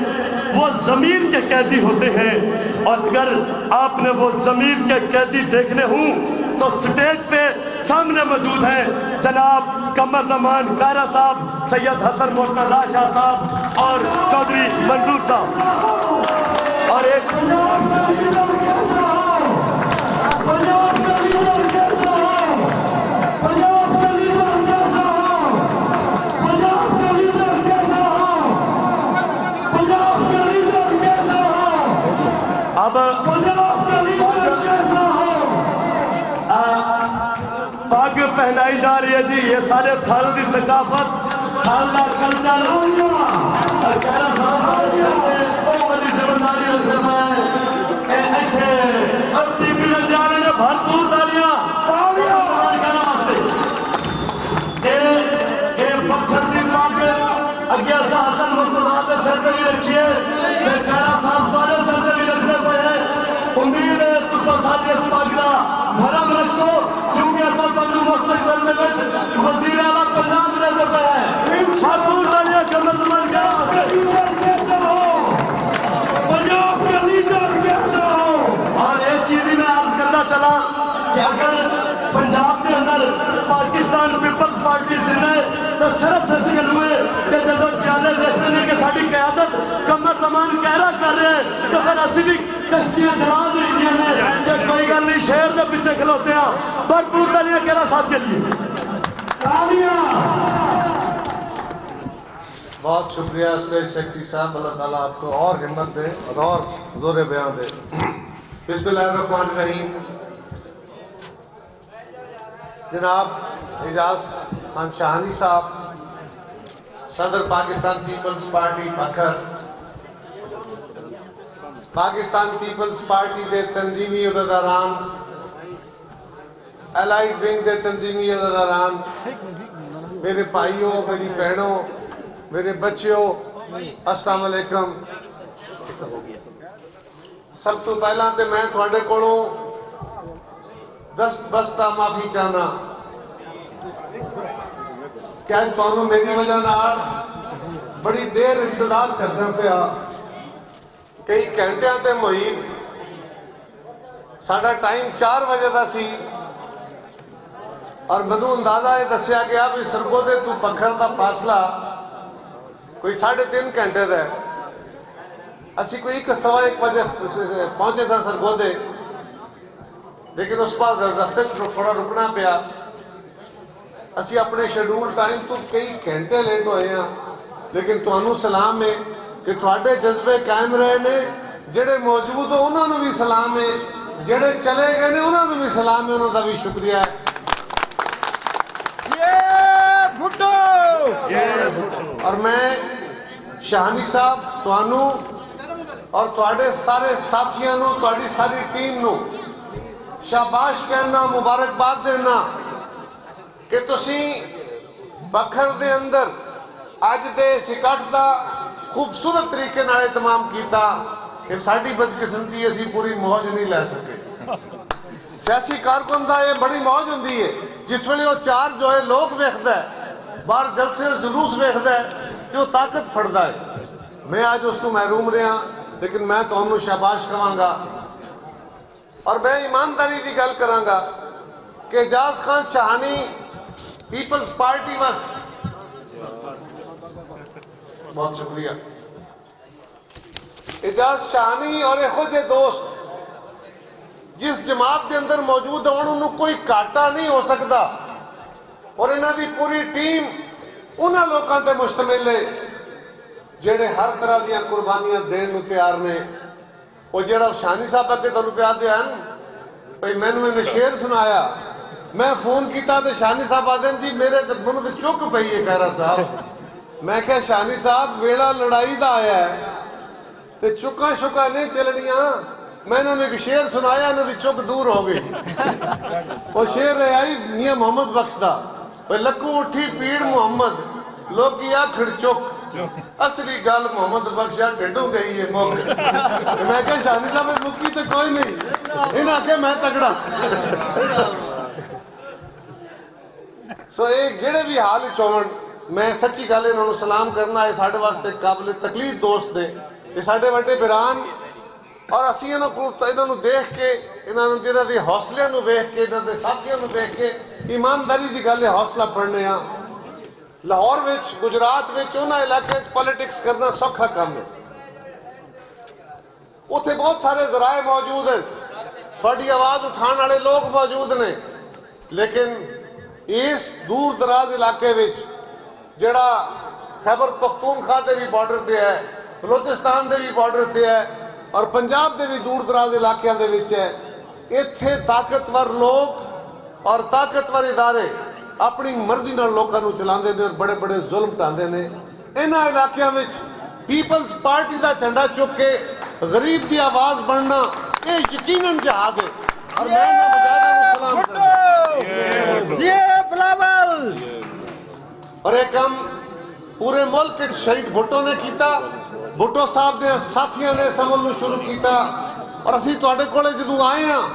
B: وہ ضمیر کے قیدی ہوتے ہیں. اور اگر آپ نے وہ ضمیر کے قیدی دیکھنے ہوں تو سٹیج پہ سامنے موجود ہیں جناب قمر زمان کائرہ صاحب, سید حسن مرتضیٰ شاہ صاحب اور چودھری منظور صاحب. اور ایک اب پاگ پہنائی جا رہی ہے جی, یہ سارے تھل دی ثقافت, تھل دا کلچر, اور کہنا صاحب بہت بڑی ذمہ داری ہے. ایتھے اب ٹی وی جا رہے ہیں بھرپور تالیاں. کہ اگر پنجاب کے اندر پاکستان پیپلز پارٹی زندہ تو صرف اس گل ہوئے کہ جب چالے دیکھتے ہیں کہ ساری قیادت قمر زمان کہرا کر رہے ہیں تو پھر اسی بھی کشتیاں چلا دی ہیں کہ کوئی گل نہیں شہر کے پیچھے کھلوتے ہیں بھرپور تالیاں کہرا صاحب کے لیے
C: بہت شکریہ اسٹیٹ سیکرٹری صاحب، اللہ تعالیٰ آپ کو اور ہمت دے اور زور بیان دے۔ بسم اللہ الرحمن الرحیم۔ جناب اعجاز خان شاہانی صاحب، صدر پاکستان پیپلز پارٹی بکھر، پاکستان پیپلز پارٹی دے تنظیمی عہدیداران، الائیڈ ونگ دے تنظیمی عہدیداران، میرے بھائیوں، میری بہنوں، میرے بچیوں، السلام علیکم۔ سب تو پہلا تے میں تھوڑے کولوں دست بستہ معافی چاہنا کہ آج تانوں میری وجہ نال بڑی دیر انتظار کرنا پیا، کئی گھنٹیاں تے محیط ساڈا ٹائم 4 بجے دا سی اور مینوں اندازہ یہ دسیا گیا بھی سرگودے تو بکھر دا فاصلہ کوئی 3.5 گھنٹے دا ہے۔ اسی کوئی 1:15 بجے پہنچے تھا سرگودے، لیکن اس بعد رستے تھوڑا رکنا پیا۔ اسی اپنے شیڈول ٹائم تو کئی گھنٹے لیٹ ہوئے ہیں، لیکن تانوں سلام ہے کہ تھوڑے جذبے قائم رہے نے، جڑے موجود ہو انہوں نے بھی سلام ہے، جڑے چلے گئے نے انہوں نے بھی سلام ہے، انہوں کا بھی شکریہ ہے۔ اور میں شاہانی صاحب تانوں اور تواڈے سارے ساتھیاں نو، تواڈی ساری ٹیم نو شاباش کہنا، مبارکباد دینا کہ تسی بکھر دے اندر اج دے سکٹ دا خوبصورت طریقے نال اہتمام کیتا کہ ساڈی بدقسمتی اسی پوری موج نہیں لے سکے۔ سیاسی کارکن دا یہ بڑی موج ہوندی ہے جس ویلے وہ 4 جو ہے لوگ ویکھدا ہے، باہر جلسے اور جلوس ویکھدا ہے تے وہ طاقت پھڑدا ہے۔ میں آج اس تو محروم رہا، لیکن میں تانوں شاباش کہاں گا اور میں ایمانداری دی گل کراں گا کہ اعجاز خان شاہانی پیپلز پارٹی واسطے بہت شکریہ۔ اعجاز شاہانی اور ایک خود دوست جس جماعت کے اندر موجود ہیں انہوں کوئی کاٹا نہیں ہو سکتا، اور انہاں دی پوری ٹیم انہاں لوگوں تے مشتمل ہے جڑے ہر طرح دیاں قربانیاں دین نو تیار نے۔ وہ جڑا شاہانی صاحب اگے تانوں پیا دیا بھائی مینوں نے شعر سنایا، میں فون کیتا تے شاہانی صاحب آدھن جی میرے منوں تے چک پئی ہے خیرا صاحب۔ میں کہا شاہانی صاحب ویڑا لڑائی دا آیا ہے تے چکا شکا نہیں چلنیاں، میں نے ایک شعر سنایا، انہوں دی چک دور ہو گئی۔ وہ شعر ہے آئی میاں محمد بخش دا، لکو اٹھی پیڑ محمد لوگ کیا کھڑ چک، اصلی گل محمد بخشا ٹھڈوں گئی ہے موقع۔ میں کہا شاہانی صاحب مکی تو کوئی نہیں، انہاں کہ میں تگڑا۔ سو ایک جڑے بھی حال چون میں سچی گل انہوں نے سلام کرنا ہے، ساڑھے واسطے قابل تقلید دوست نے، یہ ساڑھے وڈے بران، اور اسی انہوں نے دیکھ کے انہوں نے دی حوصلے نو ویکھ کے انہوں نے ساتھیوں نو ویکھ کے ایمانداری دی گل ہے حوصلہ پڑھنے ہاں۔ لاہور وچ گجرات وچ انہاں علاقے پولیٹکس کرنا سوکھا کام ہے، اتنے بہت سارے ذرائع موجود ہیں، تھوڑی آواز اٹھان والے لوگ موجود نے، لیکن اس دور دراز علاقے وچ جڑا خیبر پختونخوا دے بھی بارڈر تے ہے، بلوچستان دے بھی بارڈر تے ہے اور پنجاب دے بھی دور دراز علاقے دے وچ ہے، اتھے طاقتور لوگ اور طاقتور ادارے اپنی مرضی نال لوکاں نوں چلاندے نے اور بڑے بڑے ظلم ٹاندے نے۔ انہاں علاقیاں وچ پیپلز پارٹی دا جھنڈا چک کے غریب دی آواز بننا یہ یقیناً جہاد ہے، اور میں مجاہداں نوں سلام کرنا۔ اور ایک کام پورے ملک شہید بھٹو نے کیتا، بھٹو صاحب دے ساتھیاں نے اس عمل نوں شروع کیتا، اور اسی تواڈے کولے جدوں آئے ہاں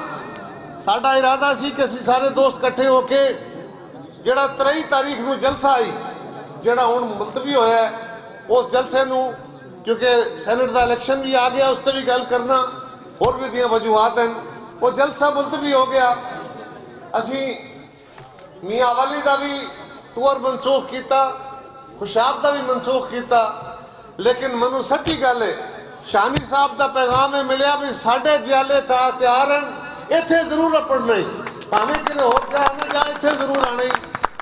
C: ساڈا ارادہ سی کہ اسی سارے دوست کٹھے ہو کے جڑا 23 تاریخ نو جلسہ آئی جڑا ہن ملتوی ہویا ہے اس جلسے نو، کیونکہ سینٹ دا الیکشن بھی آ گیا اس تے بھی گل کرنا اور بھی دیاں وجوہات ہیں، وہ جلسہ ملتوی ہو گیا ਅਸੀਂ ਮੀਆਂ ਵਾਲੀ ਦਾ ਵੀ ਟੂਰ ਮਨਸੂਖ ਕੀਤਾ, ਖੁਸ਼ਾਬ ਦਾ ਵੀ ਮਨਸੂਖ ਕੀਤਾ, ਲੇਕਿਨ ਮੈਨੂੰ ਸੱਚੀ ਗੱਲ ਹੈ ਸ਼ਾਨੀ ਸਾਹਿਬ ਦਾ ਪੈਗਾਮ ਇਹ ਮਿਲਿਆ ਵੀ ਸਾਡੇ ਜਿਆਲੇ ਤਾਂ ਤਿਆਰ ਹਨ, ਇੱਥੇ ਜ਼ਰੂਰ ਅਪੜਨਾ ਹੀ, ਭਾਵੇਂ ਕਿਤੇ ਹੋਰ ਜਾਣੇ ਜਾਂ ਇੱਥੇ ਜ਼ਰੂਰ ਆਣਾ ਹੀ।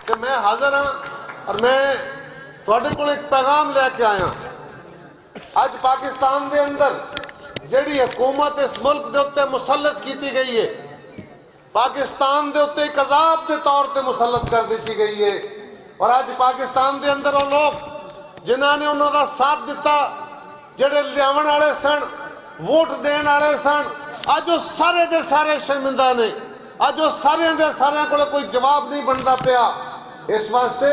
C: ਤੇ ਮੈਂ ਹਾਜ਼ਰ ਹਾਂ ਔਰ ਮੈਂ ਤੁਹਾਡੇ ਕੋਲ ਇੱਕ ਪੈਗਾਮ ਲੈ ਕੇ ਆਇਆ। ਅੱਜ ਪਾਕਿਸਤਾਨ ਦੇ ਅੰਦਰ ਜਿਹੜੀ ਹਕੂਮਤ ਇਸ ਮੁਲਕ ਦੇ ਉੱਤੇ ਮੁਸੱਲਤ ਕੀਤੀ ਗਈ ਹੈ, ਪਾਕਿਸਤਾਨ ਦੇ ਉੱਤੇ ਇੱਕ ਅਜ਼ਾਬ ਦੇ ਤੌਰ ਤੇ ਮੁਸੱਲਤ ਕਰ ਦਿੱਤੀ ਗਈ ਹੈ। ਔਰ ਅੱਜ ਪਾਕਿਸਤਾਨ ਦੇ ਅੰਦਰ ਉਹ ਲੋਕ ਜਿਨ੍ਹਾਂ ਨੇ ਉਹਨਾਂ ਦਾ ਸਾਥ ਦਿੱਤਾ, ਜਿਹੜੇ ਲਿਆਉਣ ਵਾਲੇ ਸਨ, ਵੋਟ ਦੇਣ ਵਾਲੇ ਸਨ, ਅੱਜ ਉਹ ਸਾਰੇ ਦੇ ਸਾਰੇ ਸ਼ਰਮਿੰਦਾ ਨੇ। ਅੱਜ ਉਹ ਸਾਰਿਆਂ ਦੇ ਸਾਰਿਆਂ ਕੋਲ ਕੋਈ ਜਵਾਬ ਨਹੀਂ ਬਣਦਾ ਪਿਆ, ਇਸ ਵਾਸਤੇ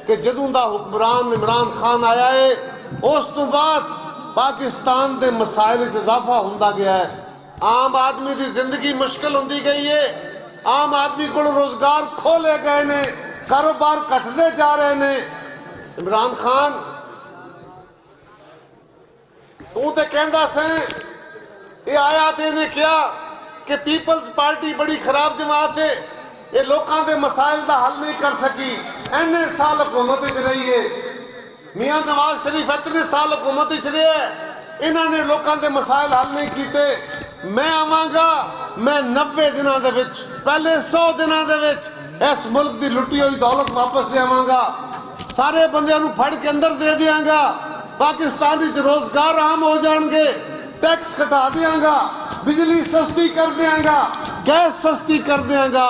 C: ਕਿ ਜਦੋਂ ਦਾ ਹੁਕਮਰਾਨ ਇਮਰਾਨ ਖਾਨ ਆਇਆ ਹੈ ਉਸ ਤੋਂ ਬਾਅਦ ਪਾਕਿਸਤਾਨ ਦੇ ਮਸਾਇਲ 'ਚ ਇਜ਼ਾਫਾ ਹੁੰਦਾ ਗਿਆ ਹੈ। ਆਮ ਆਦਮੀ ਦੀ ਜ਼ਿੰਦਗੀ ਮੁਸ਼ਕਿਲ ਹੁੰਦੀ ਗਈ ਹੈ, ਆਮ ਆਦਮੀ ਕੋਲ ਰੋਜ਼ਗਾਰ ਖੋਲੇ ਗਏ ਨੇ, ਕਾਰੋਬਾਰ ਘਟਦੇ ਜਾ ਰਹੇ ਨੇ। ਇਮਰਾਨ ਖਾਨ ਤੂੰ ਤੇ ਕਹਿੰਦਾ ਸੀ, ਇਹ ਆਇਆ ਤੇ ਇਹਨੇ ਕਿਹਾ ਕਿ ਪੀਪਲਜ਼ ਪਾਰਟੀ ਬੜੀ ਖਰਾਬ ਜਮਾਤ ਹੈ, ਇਹ ਲੋਕਾਂ ਦੇ ਮਸਾਇਲ ਦਾ ਹੱਲ ਨਹੀਂ ਕਰ ਸਕੀ। ਇੰਨੇ ਸਾਲ ਹਕੂਮਤ ਵਿੱਚ ਰਹੀ ਹੈ, ਮੀਆਂ ਨਵਾਜ਼ ਸ਼ਰੀਫ ਇਤਨੇ ਸਾਲ ਹਕੂਮਤ ਵਿੱਚ ਰਿਹਾ, ਇਹਨਾਂ ਨੇ ਲੋਕਾਂ ਦੇ ਮਸਾਇਲ ਹੱਲ ਨਹੀਂ ਕੀਤੇ। ਮੈਂ ਆਵਾਂਗਾ, ਮੈਂ 90 ਦਿਨਾਂ ਦੇ ਵਿੱਚ, ਪਹਿਲੇ 100 ਦਿਨਾਂ ਦੇ ਵਿੱਚ ਇਸ ਮੁਲਕ ਦੀ ਲੁੱਟੀ ਹੋਈ ਦੌਲਤ ਵਾਪਸ ਲਿਆਵਾਂਗਾ, ਸਾਰੇ ਬੰਦਿਆਂ ਨੂੰ ਫੜ ਕੇ ਅੰਦਰ ਦੇ ਦਿਆਂਗਾ, ਪਾਕਿਸਤਾਨ ਵਿੱਚ ਰੋਜ਼ਗਾਰ ਆਮ ਹੋ ਜਾਣਗੇ, ਟੈਕਸ ਘਟਾ ਦਿਆਂਗਾ, ਬਿਜਲੀ ਸਸਤੀ ਕਰ ਦਿਆਂਗਾ, ਗੈਸ ਸਸਤੀ ਕਰ ਦਿਆਂਗਾ,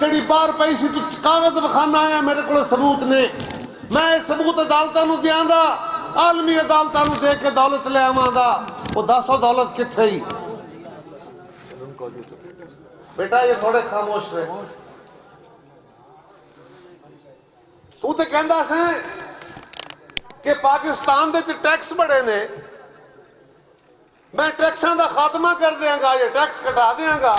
C: ਜਿਹੜੀ ਬਾਹਰ ਪਈ ਸੀ, ਤੂੰ ਕਾਗਜ਼ ਵਿਖਾਣਾ ਆਇਆ, ਮੇਰੇ ਕੋਲ ਸਬੂਤ ਨੇ, ਮੈਂ ਇਹ ਸਬੂਤ ਅਦਾਲਤਾਂ ਨੂੰ ਦਿਆਂਗਾ, ਆਲਮੀ ਅਦਾਲਤਾਂ ਨੂੰ ਦੇ ਕੇ ਦੌਲਤ ਲੈ ਆਵਾਂਗਾ। ਉਹ ਦੱਸੋ ਦੌਲਤ ਕਿੱਥੇ ਹੀ? ਬੇਟਾ ਇਹ ਥੋੜੇ ਖਾਮੋਸ਼ ਰਹੇ, ਤੂੰ ਤੇ ਕਹਿੰਦਾ ਸੀ ਕਿ ਪਾਕਿਸਤਾਨ ਦੇ ਵਿੱਚ ਟੈਕਸ ਬੜੇ ਨੇ, ਮੈਂ ਟੈਕਸਾਂ ਦਾ ਖਾਤਮਾ ਕਰ ਦਿਆਂਗਾ, ਇਹ ਟੈਕਸ ਘਟਾ ਦਿਆਂਗਾ,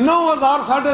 C: 9000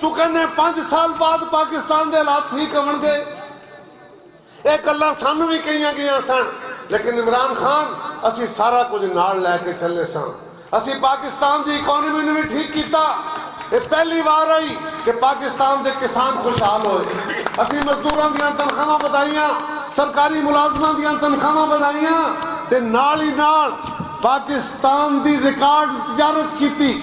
C: ਤੂੰ ਕਹਿੰਦਾ 5 ਸਾਲ ਬਾਅਦ ਪਾਕਿਸਤਾਨ ਦੇ ਹਾਲਾਤ ਠੀਕ ਹੋਣਗੇ। ਇਹ ਗੱਲਾਂ ਸਾਨੂੰ ਵੀ ਕਹੀਆਂ ਗਈਆਂ ਸਨ, ਲੇਕਿਨ ਇਮਰਾਨ ਖਾਨ ਅਸੀਂ ਸਾਰਾ ਕੁਝ ਨਾਲ ਲੈ ਕੇ ਚੱਲੇ ਸਾਂ। ਅਸੀਂ ਪਾਕਿਸਤਾਨ ਦੀ ਇਕਨੋਮੀ ਨੂੰ ਵੀ ਠੀਕ ਕੀਤਾ। ਇਹ ਪਹਿਲੀ ਵਾਰ ਆਈ ਕਿ ਪਾਕਿਸਤਾਨ ਦੇ ਕਿਸਾਨ ਖੁਸ਼ਹਾਲ ਹੋਏ। ਅਸੀਂ ਮਜ਼ਦੂਰਾਂ ਦੀਆਂ ਤਨਖਾਹਾਂ ਵਧਾਈਆਂ, ਸਰਕਾਰੀ ਮੁਲਾਜ਼ਮਾਂ ਦੀਆਂ ਤਨਖਾਹਾਂ ਵਧਾਈਆਂ ਤੇ ਨਾਲ ਹੀ ਨਾਲ ਪਾਕਿਸਤਾਨ ਦੀ ਰਿਕਾਰਡ ਤਜਾਰਤ ਕੀਤੀ।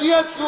C: GHQ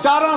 C: 4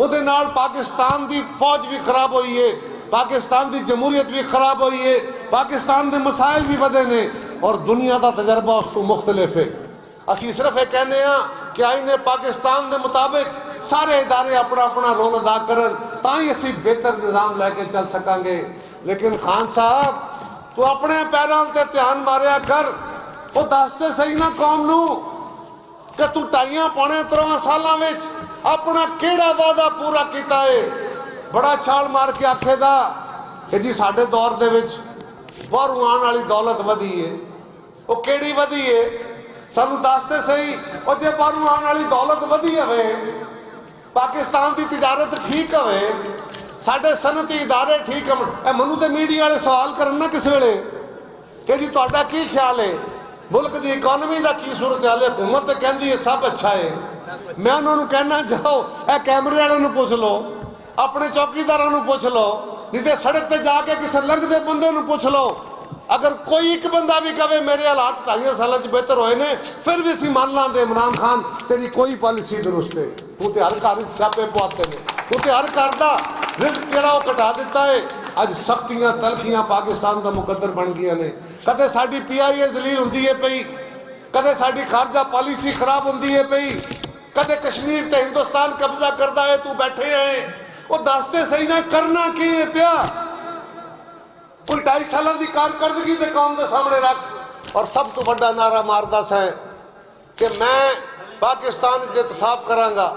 C: ਉਹਦੇ ਨਾਲ ਪਾਕਿਸਤਾਨ ਦੀ ਫੌਜ ਵੀ ਖਰਾਬ ਹੋਈ ਹੈ, ਪਾਕਿਸਤਾਨ ਦੀ ਜਮਹੂਰੀਅਤ ਵੀ ਖਰਾਬ ਹੋਈ ਹੈ, ਪਾਕਿਸਤਾਨ ਦੇ ਮਸਾਇਲ ਵੀ ਵਧੇ ਨੇ ਔਰ ਦੁਨੀਆ ਦਾ ਤਜਰਬਾ ਉਸ ਤੋਂ ਮੁਖਤਲਿਫ ਹੈ। ਅਸੀਂ ਸਿਰਫ ਇਹ ਕਹਿੰਦੇ ਹਾਂ ਕਿ ਆਈਨੇ ਪਾਕਿਸਤਾਨ ਦੇ ਮੁਤਾਬਿਕ ਸਾਰੇ ادارے ਆਪਣਾ ਆਪਣਾ ਰੋਲ ਅਦਾ ਕਰਨ, ਤਾਂ ਹੀ ਅਸੀਂ ਬਿਹਤਰ ਨਿਜ਼ਾਮ ਲੈ ਕੇ ਚੱਲ ਸਕਾਂਗੇ। ਲੇਕਿਨ ਖਾਨ ਸਾਹਿਬ ਤੂੰ ਆਪਣੇ ਪੈਰਾਂ ਤੇ ਧਿਆਨ ਮਾਰਿਆ ਕਰ, ਉਹ ਦੱਸਦੇ ਸਹੀ ਨਾ ਕੌਮ ਨੂੰ ਕਿ ਤੂੰ 2.5-3 ਸਾਲਾਂ ਵਿੱਚ ਆਪਣਾ ਕਿਹੜਾ ਵਾਅਦਾ ਪੂਰਾ ਕੀਤਾ ਹੈ। ਬੜਾ ਛਾਲ ਮਾਰ ਕੇ ਆਖੇਦਾ ਕਿ ਜੀ ਸਾਡੇ ਦੌਰ ਦੇ ਵਿੱਚ ਬਾਹਰੋਂ ਆਉਣ ਵਾਲੀ ਦੌਲਤ ਵਧੀ ਹੈ। ਉਹ ਕਿਹੜੀ ਵਧੀ ਹੈ ਸਾਨੂੰ ਦੱਸਦੇ ਸਹੀ। ਉਹ ਜੇ ਬਾਹਰੋਂ ਆਉਣ ਵਾਲੀ ਦੌਲਤ ਵਧੀ ਹੋਵੇ, ਪਾਕਿਸਤਾਨ ਦੀ ਤਿਜਾਰਤ ਠੀਕ ਹੋਵੇ, ਸਾਡੇ ਸਨਅਤੀ ادارے ਠੀਕ ਹੋਣ, ਇਹ ਮੈਨੂੰ ਤੇ ਮੀਡੀਆ ਵਾਲੇ ਸਵਾਲ ਕਰਨ ਨਾ ਕਿਸ ਵੇਲੇ ਕਿ ਜੀ ਤੁਹਾਡਾ ਕੀ ਖਿਆਲ ਹੈ, ਮੁਲਕ ਦੀ ਇਕਨੋਮੀ ਦਾ ਕੀ ਸੂਰਤ ਹਾਲ ਹੈ। ਹੁਕੂਮਤ ਤੇ ਕਹਿੰਦੀ ਹੈ ਸਭ ਅੱਛਾ ਹੈ। ਮੈਂ ਉਹਨਾਂ ਨੂੰ ਕਹਿਣਾ ਜਾਓ ਇਹ ਕੈਮਰੇ ਵਾਲਿਆਂ ਨੂੰ ਪੁੱਛ ਲਓ, ਆਪਣੇ ਚੌਕੀਦਾਰਾਂ ਨੂੰ ਪੁੱਛ ਲਓ, ਨਹੀਂ ਤੇ ਸੜਕ ਤੇ ਜਾ ਕੇ ਕਿਸੇ ਲੰਘਦੇ ਬੰਦੇ ਨੂੰ ਪੁੱਛ ਲਓ। ਅਗਰ ਕੋਈ ਇੱਕ ਬੰਦਾ ਵੀ ਕਹੇ ਮੇਰੇ ਹਾਲਾਤ 2.5 ਸਾਲਾਂ 'ਚ ਬਿਹਤਰ ਹੋਏ ਨੇ, ਫਿਰ ਵੀ ਅਸੀਂ ਮੰਨ ਲਾਂਗੇ ਇਮਰਾਨ ਖਾਨ ਤੇਰੀ ਕੋਈ ਪਾਲਿਸੀ ਦਰੁਸਤ ਹੈ। ਤੂੰ ਤੇ ਹਰ ਘਰ ਵਿੱਚ ਸਿਆਪੇ ਪਵਾਤੇ ਨੇ, ਤੂੰ ਤੇ ਹਰ ਘਰ ਦਾ ਰਿਜ਼ਕ ਜਿਹੜਾ ਉਹ ਘਟਾ ਦਿੱਤਾ ਹੈ। ਅੱਜ ਸਖਤੀਆਂ ਤਲਖੀਆਂ ਪਾਕਿਸਤਾਨ ਦਾ ਮੁਕੱਦਰ ਬਣ ਗਈਆਂ ਨੇ। ਕਦੇ ਸਾਡੀ PIA ਜ਼ਲੀਲ ਹੁੰਦੀ ਹੈ ਪਈ, ਕਦੇ ਸਾਡੀ ਖਾਰਜਾ ਪਾਲਿਸੀ ਖਰਾਬ ਹੁੰਦੀ ਹੈ ਪਈ, ਕਦੇ ਕਸ਼ਮੀਰ ਤੇ ਹਿੰਦੁਸਤਾਨ ਕਬਜ਼ਾ ਕਰਦਾ ਹੈ, ਤੂੰ ਬੈਠੇ ਹੈ। ਉਹ ਦੱਸਦੇ ਸਹੀ ਨਾ ਕਰਨਾ ਕੀ ਹੈ ਪਿਆ। ਕੋਈ 2.5 ਸਾਲਾਂ ਦੀ ਕਾਰਕਰਦਗੀ ਤੇ ਕੌਮ ਦੇ ਸਾਹਮਣੇ ਰੱਖ ਔਰ ਸਭ ਤੋਂ ਵੱਡਾ ਨਾਰਾ ਮਾਰਦਾ ਸੈਂ ਕਿ ਮੈਂ ਪਾਕਿਸਤਾਨ ਵਿੱਚ ਇਤਸਾਬ ਕਰਾਂਗਾ।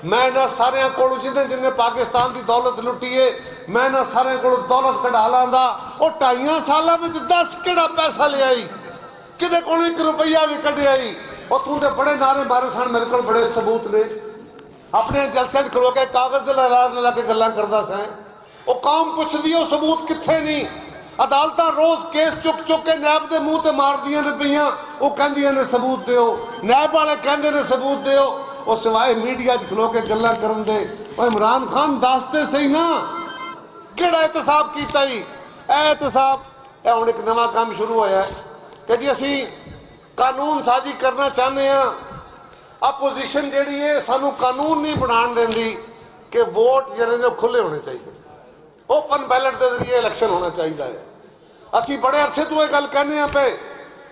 C: ਮੈਂ ਇਹਨਾਂ ਸਾਰਿਆਂ ਕੋਲੋਂ ਜਿਹਨੇ ਪਾਕਿਸਤਾਨ ਦੀ ਦੌਲਤ ਲੁੱਟੀ ਹੈ, ਮੈਂ ਇਹਨਾਂ ਸਾਰਿਆਂ ਕੋਲੋਂ ਦੌਲਤ ਕਢਾ ਲਾਂਗਾ। ਉਹ 2.5 ਸਾਲਾਂ ਵਿੱਚ 10 ਕਿਹੜਾ ਪੈਸਾ ਲਿਆਈ, ਕਿਤੇ ਕੋਲੋਂ 1 ਰੁਪਈਆ ਵੀ ਕੱਢਿਆ ਹੀ। ਉਹ ਤੂੰ ਤੇ ਬੜੇ ਨਾਰੇ ਮਾਰੇ ਸਨ, ਮੇਰੇ ਕੋਲ ਬੜੇ ਸਬੂਤ ਨੇ। ਆਪਣੇ ਜਲਸੇ 'ਚ ਖਲੋ ਕੇ ਕਾਗਜ਼ ਦੇ ਲਾ ਕੇ ਗੱਲਾਂ ਕਰਦਾ ਸੈਂ। ਉਹ ਕੌਮ ਪੁੱਛਦੀ ਉਹ ਸਬੂਤ ਕਿੱਥੇ ਨਹੀਂ। ਅਦਾਲਤਾਂ ਰੋਜ਼ ਕੇਸ ਚੁੱਕ ਕੇ ਨੈਬ ਦੇ ਮੂੰਹ ਤੇ ਮਾਰਦੀਆਂ ਨੇ ਪਈਆਂ, ਉਹ ਕਹਿੰਦੀਆਂ ਨੇ ਸਬੂਤ ਦਿਓ, ਨੈਬ ਵਾਲੇ ਕਹਿੰਦੇ ਨੇ ਸਬੂਤ ਦਿਓ। ਉਹ ਸਿਵਾਏ ਮੀਡੀਆ 'ਚ ਖਲੋ ਕੇ ਗੱਲਾਂ ਕਰਨ ਦੇ। ਉਹ ਇਮਰਾਨ ਖਾਨ ਦੱਸਦੇ ਸਹੀ ਨਾ ਕਿਹੜਾ ਇਤਸਾਬ ਕੀਤਾ ਹੀ। ਇਹ ਇਤਸਾਬ ਇਹ ਹੁਣ ਇੱਕ ਨਵਾਂ ਕੰਮ ਸ਼ੁਰੂ ਹੋਇਆ ਕਿ ਜੀ ਅਸੀਂ ਕਾਨੂੰਨ ਸਾਜ਼ੀ ਕਰਨਾ ਚਾਹੁੰਦੇ ਹਾਂ। ਆਪੋਜੀਸ਼ਨ ਜਿਹੜੀ ਹੈ ਸਾਨੂੰ ਕਾਨੂੰਨ ਨਹੀਂ ਬਣਾਉਣ ਦਿੰਦੀ ਕਿ ਵੋਟ ਜਿਹੜੇ ਨੇ ਖੁੱਲੇ ਹੋਣੇ ਚਾਹੀਦੇ, ਓਪਨ ਬੈਲਟ ਦੇ ਜ਼ਰੀਏ ਇਲੈਕਸ਼ਨ ਹੋਣਾ ਚਾਹੀਦਾ ਹੈ। ਅਸੀਂ ਬੜੇ ਅਰਸੇ ਤੋਂ ਇਹ ਗੱਲ ਕਹਿੰਦੇ ਹਾਂ ਪਏ,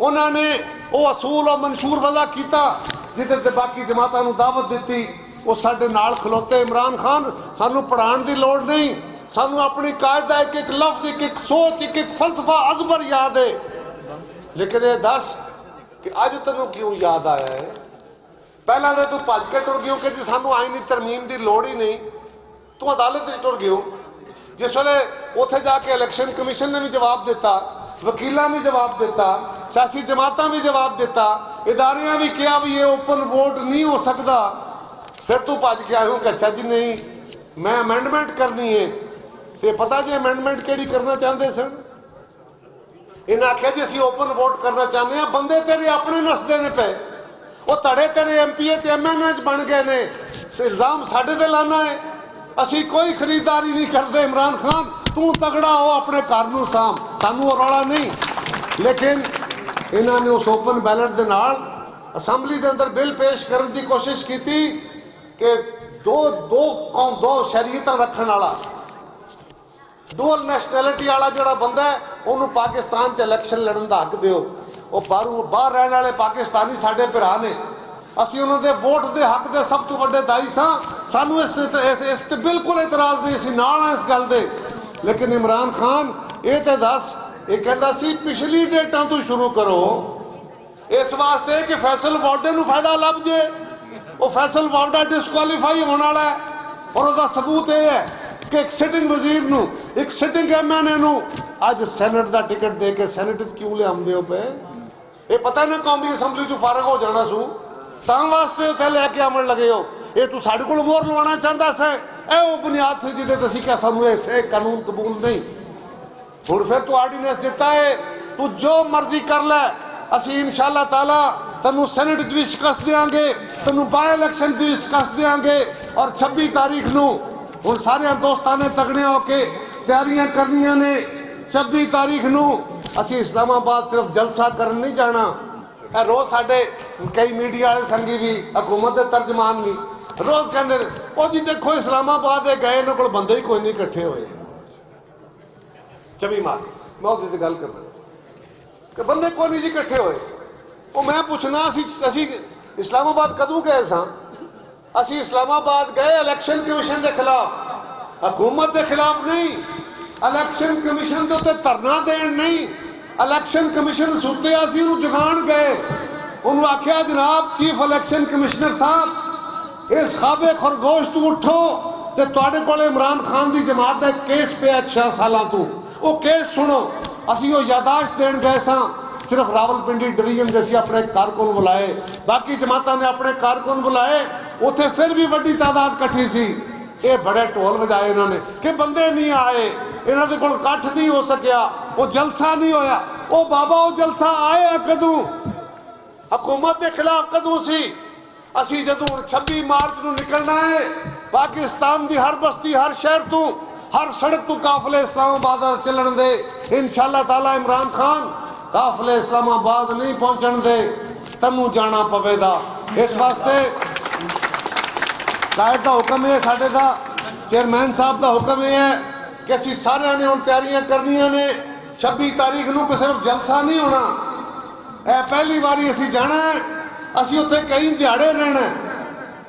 C: ਉਹਨਾਂ ਨੇ ਉਹ ਅਸੂਲ ਔਰ ਮਨਸ਼ੂਰ ਵਜ਼ਾ ਕੀਤਾ ਜਿਹਦੇ ਤੇ ਬਾਕੀ ਜਮਾਤਾਂ ਨੂੰ ਦਾਵਤ ਦਿੱਤੀ। ਉਹ ਸਾਡੇ ਨਾਲ ਖਲੋਤੇ। ਇਮਰਾਨ ਖਾਨ ਸਾਨੂੰ ਪੜ੍ਹਾਉਣ ਦੀ ਲੋੜ ਨਹੀਂ, ਸਾਨੂੰ ਆਪਣੀ ਕਾਇਦ ਦਾ ਇੱਕ ਲਫ਼ਜ਼, ਇੱਕ ਸੋਚ, ਇੱਕ ਫਲਸਫਾ ਅਜ਼ਬਰ ਯਾਦ ਹੈ। ਲੇਕਿਨ ਇਹ ਦੱਸ ਕਿ ਅੱਜ ਤੈਨੂੰ ਕਿਉਂ ਯਾਦ ਆਇਆ ਹੈ? ਪਹਿਲਾਂ ਤਾਂ ਤੂੰ ਭੱਜ ਕੇ ਟੁਰ ਗਿਓ ਕਿ ਜੀ ਸਾਨੂੰ ਆਈਨੀ ਤਰਮੀਮ ਦੀ ਲੋੜ ਹੀ ਨਹੀਂ। ਤੂੰ ਅਦਾਲਤ 'ਚ ਟੁਰ ਗਿਓ। ਜਿਸ ਵੇਲੇ ਉੱਥੇ ਜਾ ਕੇ ਇਲੈਕਸ਼ਨ ਕਮਿਸ਼ਨ ਨੇ ਵੀ ਜਵਾਬ ਦਿੱਤਾ, ਵਕੀਲਾਂ ਵੀ ਜਵਾਬ ਦਿੱਤਾ, ਸਿਆਸੀ ਜਮਾਤਾਂ ਵੀ ਜਵਾਬ ਦਿੱਤਾ, ਇਦਾਰਿਆਂ ਵੀ ਕਿਹਾ ਵੀ ਇਹ ਓਪਨ ਵੋਟ ਨਹੀਂ ਹੋ ਸਕਦਾ, ਫਿਰ ਤੂੰ ਭੱਜ ਕੇ ਆਇਓ ਕਿ ਅੱਛਾ ਜੀ ਨਹੀਂ ਮੈਂ ਅਮੈਂਡਮੈਂਟ ਕਰਨੀ ਹੈ। ਤੇ ਪਤਾ ਜੀ ਅਮੈਂਡਮੈਂਟ ਕਿਹੜੀ ਕਰਨਾ ਚਾਹੁੰਦੇ ਸਨ? ਇਹਨਾਂ ਆਖਿਆ ਜੀ ਅਸੀਂ ਓਪਨ ਵੋਟ ਕਰਨਾ ਚਾਹੁੰਦੇ ਹਾਂ। ਬੰਦੇ ਤੇਰੇ ਆਪਣੇ ਨਸਦੇ ਨੇ ਪਏ, ਉਹ ਧੜੇ ਤੇਰੇ MPA ਤੇ MNA ਬਣ ਗਏ ਨੇ। ਇਲਜ਼ਾਮ ਸਾਡੇ ਤੇ ਲਾਣਾ ਹੈ। ਅਸੀਂ ਕੋਈ ਖਰੀਦਦਾਰੀ ਨਹੀਂ ਕਰਦੇ। ਇਮਰਾਨ ਖਾਨ ਤੂੰ ਤਗੜਾ ਹੋ, ਆਪਣੇ ਘਰ ਨੂੰ ਸਾਂਭ, ਸਾਨੂੰ ਉਹ ਰੌਲਾ ਨਹੀਂ। ਲੇਕਿਨ ਇਹਨਾਂ ਨੇ ਉਸ ਓਪਨ ਬੈਲਟ ਦੇ ਨਾਲ ਅਸੈਂਬਲੀ ਦੇ ਅੰਦਰ ਬਿੱਲ ਪੇਸ਼ ਕਰਨ ਦੀ ਕੋਸ਼ਿਸ਼ ਕੀਤੀ ਕਿ ਦੋ ਸ਼ਰੀਅਤਾਂ ਰੱਖਣ ਵਾਲਾ, ਡੂਅਲ ਨੈਸ਼ਨੈਲਿਟੀ ਵਾਲਾ ਜਿਹੜਾ ਬੰਦਾ ਹੈ ਉਹਨੂੰ ਪਾਕਿਸਤਾਨ 'ਚ ਇਲੈਕਸ਼ਨ ਲੜਨ ਦਾ ਹੱਕ ਦਿਓ। ਉਹ ਬਾਹਰ ਰਹਿਣ ਵਾਲੇ ਪਾਕਿਸਤਾਨੀ ਸਾਡੇ ਭਰਾ ਨੇ, ਅਸੀਂ ਉਹਨਾਂ ਦੇ ਵੋਟ ਦੇ ਹੱਕ ਦੇ ਸਭ ਤੋਂ ਵੱਡੇ ਦਾਈ ਸਾਂ। ਸਾਨੂੰ ਇਸ ਤੇ ਬਿਲਕੁਲ ਇਤਰਾਜ਼ ਨਹੀਂ, ਅਸੀਂ ਨਾਲ ਹਾਂ ਇਸ ਗੱਲ ਦੇ। ਲੇਕਿਨ ਇਮਰਾਨ ਖਾਨ ਇਹ ਤੇ ਦੱਸ, ਇਹ ਕਹਿੰਦਾ ਸੀ ਪਿਛਲੀ ਡੇਟਾਂ ਤੋਂ ਸ਼ੁਰੂ ਕਰੋ ਇਸ ਵਾਸਤੇ ਕਿ ਫੈਸਲ ਵਾਰਡੇ ਨੂੰ ਫਾਇਦਾ ਲੱਭ ਜੇ। ਉਹ ਫੈਸਲ ਵਾਰਡਾ ਡਿਸਕੁਆਲੀਫਾਈ ਹੋਣ ਵਾਲਾ ਹੈ ਔਰ ਉਹਦਾ ਸਬੂਤ ਇਹ ਹੈ ਕਿ ਇੱਕ ਸਿਟਿੰਗ ਵਜ਼ੀਰ ਨੂੰ, ਇੱਕ ਸਿਟਿੰਗ MNA ਨੂੰ ਅੱਜ ਸੈਨੇਟ ਦਾ ਟਿਕਟ ਦੇ ਕੇ ਸੈਨੇਟ ਕਿਉਂ ਲਿਆਉਂਦੇ ਹੋ ਪਏ? ਇਹ ਪਤਾ ਨਾ ਕੌਮੀ ਅਸੈਂਬਲੀ 'ਚੋਂ ਫਾਰਗ ਹੋ ਜਾਣਾ ਸੂ, ਤਾਂ ਵਾਸਤੇ ਉੱਥੇ ਲੈ ਕੇ ਆਉਣ ਲੱਗੇ ਹੋ। ਇਹ ਤੂੰ ਸਾਡੇ ਕੋਲ ਮੋਹਰ ਲਵਾਉਣਾ ਚਾਹੁੰਦਾ ਸੀ। ਇਹ ਉਹ ਬੁਨਿਆਦ ਸੀ ਜਿਹਦੇ ਤੇ ਅਸੀਂ ਕਿਹਾ ਸਾਨੂੰ ਇਹ ਕਾਨੂੰਨ ਕਬੂਲ ਨਹੀਂ। ਹੁਣ ਫਿਰ ਤੂੰ ਆਰਡੀਨੈਂਸ ਦਿੱਤਾ ਹੈ, ਤੂੰ ਜੋ ਮਰਜ਼ੀ ਕਰ ਲੈ, ਅਸੀਂ ਇਨਸ਼ਾਅੱਲਾ ਤਾਲਾ ਤੈਨੂੰ ਸੈਨੇਟ 'ਚ ਵੀ ਸ਼ਿਕਸਤ ਦੇਵਾਂਗੇ, ਤੈਨੂੰ ਬਾਈ ਇਲੈਕਸ਼ਨ 'ਚ ਵੀ ਸ਼ਿਕਸਤ ਦੇਵਾਂਗੇ। ਔਰ 26 ਤਾਰੀਖ ਨੂੰ ਹੁਣ ਸਾਰਿਆਂ ਦੋਸਤਾਂ ਨੇ ਤਗੜੇ ਹੋ ਕੇ ਤਿਆਰੀਆਂ ਕਰਨੀਆਂ ਨੇ। 26 ਤਾਰੀਖ ਨੂੰ ਅਸੀਂ ਇਸਲਾਮਾਬਾਦ ਸਿਰਫ ਜਲਸਾ ਕਰਨ ਨਹੀਂ ਜਾਣਾ। ਇਹ ਰੋਜ਼ ਸਾਡੇ کئی میڈیا والے سنگھی بھی حکومت کے ترجمان بھی روز کہتے ہیں وہ جی دیکھو اسلام آباد گئے انہوں کو بندے ہی کوئی نہیں اکٹھے ہوئے چمی مار میں اس گل کرنا کہ بندے کوئی نہیں جی اکٹھے ہوئے وہ میں پوچھنا اسی اسلام آباد کدوں گئے ساں اسی اسلام آباد گئے الیکشن کمیشن کے خلاف حکومت کے خلاف نہیں الیکشن کمیشن کے دھرنا دین نہیں الیکشن کمیشن ستے اسی انہوں جگان گئے انہوں آکھیا جناب چیف الیکشن کمشنر صاحب اس خواب خرگوش تو اٹھو تے تواڈے کول عمران خان دی جماعت دا کیس پہ 6 سالاں تو وہ کیس سنو اسی وہ یاداشت دین گئے ساں صرف راولپنڈی ڈویژن دے سی اپنے کارکن بلائے باقی جماعتاں نے اپنے کارکن بلائے اوتھے پھر بھی وڈی تعداد کٹھی سی یہ بڑے ٹول بجائے انہوں نے کہ بندے نہیں آئے انہوں نے کول کٹھ نہیں ہو سکیا وہ جلسہ نہیں ہویا وہ بابا وہ جلسہ آیا کدوں حکومت کے خلاف کدوں سی اسی جدوں 26 مارچ نو نکلنا ہے پاکستان دی ہر بستی ہر شہر تو ہر سڑک تو قافلے اسلام آباد چلن دے انشاءاللہ تعالی عمران خان قافلے اسلام آباد نہیں پہنچن دے تنوں جانا پوے دا اس واسطے قائد دا حکم ہے ساڈے دا چیئرمین صاحب دا حکم ہے کہ اسی سارے نے ان تیاریاں کرنیاں نے 26 تاریخ نو کہ صرف جلسہ نہیں ہونا اے پہلی باری اسی جانا ہے اسی اتنے کئی دیہڑے رہنا ہے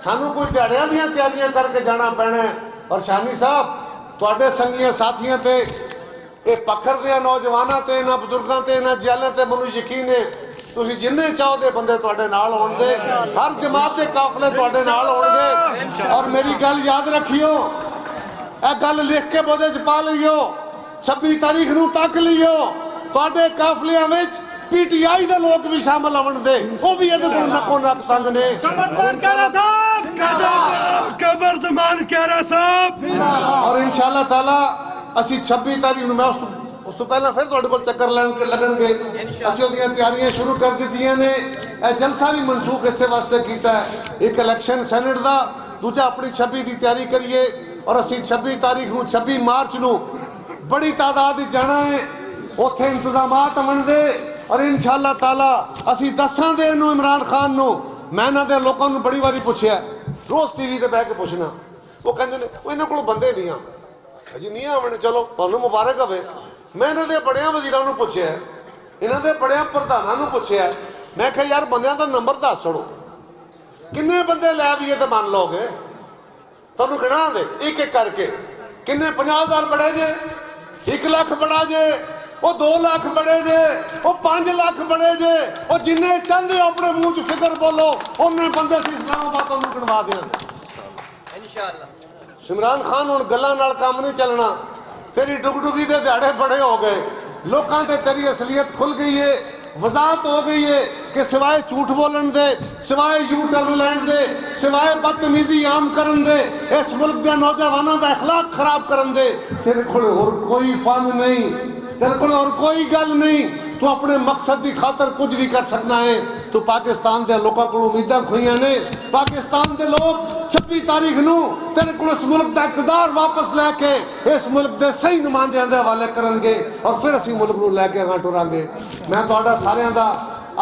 C: سانو کوئی دیہڑیاں دیاں تیاریاں کر کے جانا پینا ہے اور شانی صاحب تواڈے سنگیاں ساتھیاں تے اے پکھر دے نوجواناں تے نہ بزرگاں تے نہ جیلاں تے منو یقین ہے تسی جننے چاہو دے بندے تواڈے نال ہون دے ہر جماعت دے قافلے تواڈے نال ہون گے اور میری گل یاد رکھیو اے گل لکھ کے بوجھے چ پا لئیو 26 تاریخ نو تک لئیو تواڈے قافلیاں وچ پی ٹی آئی دے لوگ بھی شامل ہون دے وہ بھی یہ دے نکو نک تنگ نے
J: قمر زمان کہرا صاحب
C: اور انشاءاللہ تعالی اسی 26 تاریخ نو میں اس تو پہلے پھر تواڈے کول چکر لین کے لگن گے اسی اودیاں تیاریاں شروع کر دتیاں نے اے جلسہ بھی منسوخ اس واسطے کیتا ہے ایک الیکشن سینٹ دا دوجا اپنی 26 دی تیاری کریے اور اسی 26 تاریخ نو 26 مارچ نو بڑی تعداد جانا ہے اوتھے انتظامات امن دے اور انشاءاللہ تعالی اسی دساں دے نو عمران خان نو میں نہ دے لوکاں نو بڑی واری پوچھیا روز ٹی وی تے بیٹھ کے پوچھنا وہ کہندے نے او انہاں کول بندے نہیں آ جی نہیں آونے چلو تانوں مبارک ہوے میں انہاں دے بڑیاں وزیراں نو پوچھیا انہاں دے بڑیاں پردھاناں نو پوچھیا میں کہ یار بندیاں دا نمبر دس چھڑو کنے بندے لے بھی تے مان لو گے تانوں گنا دے ایک ایک کر کے کنے 50,000 بڑے جے 1 لاکھ بڑا جے وہ 2 لاکھ بڑے جے وہ 5 لاکھ بڑے جے وہ جنہیں چاہتے اپنے منہ چ فکر بولو انہیں بندے سے اسلام آباد انہوں گنوا دیا عمران خان ہوں گلاں نال کام نہیں چلنا تیری ڈگ ڈگی دے دیہڑے بڑے ہو گئے لوکاں تے تیری اصلیت کھل گئی ہے وضاحت ہو گئی ہے کہ سوائے جھوٹ بولن دے سوائے یو ٹرن لین دے سوائے بدتمیزی عام کرن دے اس ملک دے نوجوانوں دا اخلاق خراب کرن دے تیرے کھڑے اور کوئی فن نہیں تیرے کھڑے اور کوئی گل نہیں تو اپنے مقصد دی خاطر کچھ بھی کر سکنا ہے تو پاکستان دے لوکاں کو امیداں کھوئیاں نے پاکستان دے لوگ 26 تاریخ نو تیرے کو اس ملک دا اقتدار واپس لے کے اس ملک دے صحیح نمائندیاں دے حوالے کرن گے اور پھر اسی ملک نو لے کے اگاں ٹراں گے میں تہاڈا ساریاں دا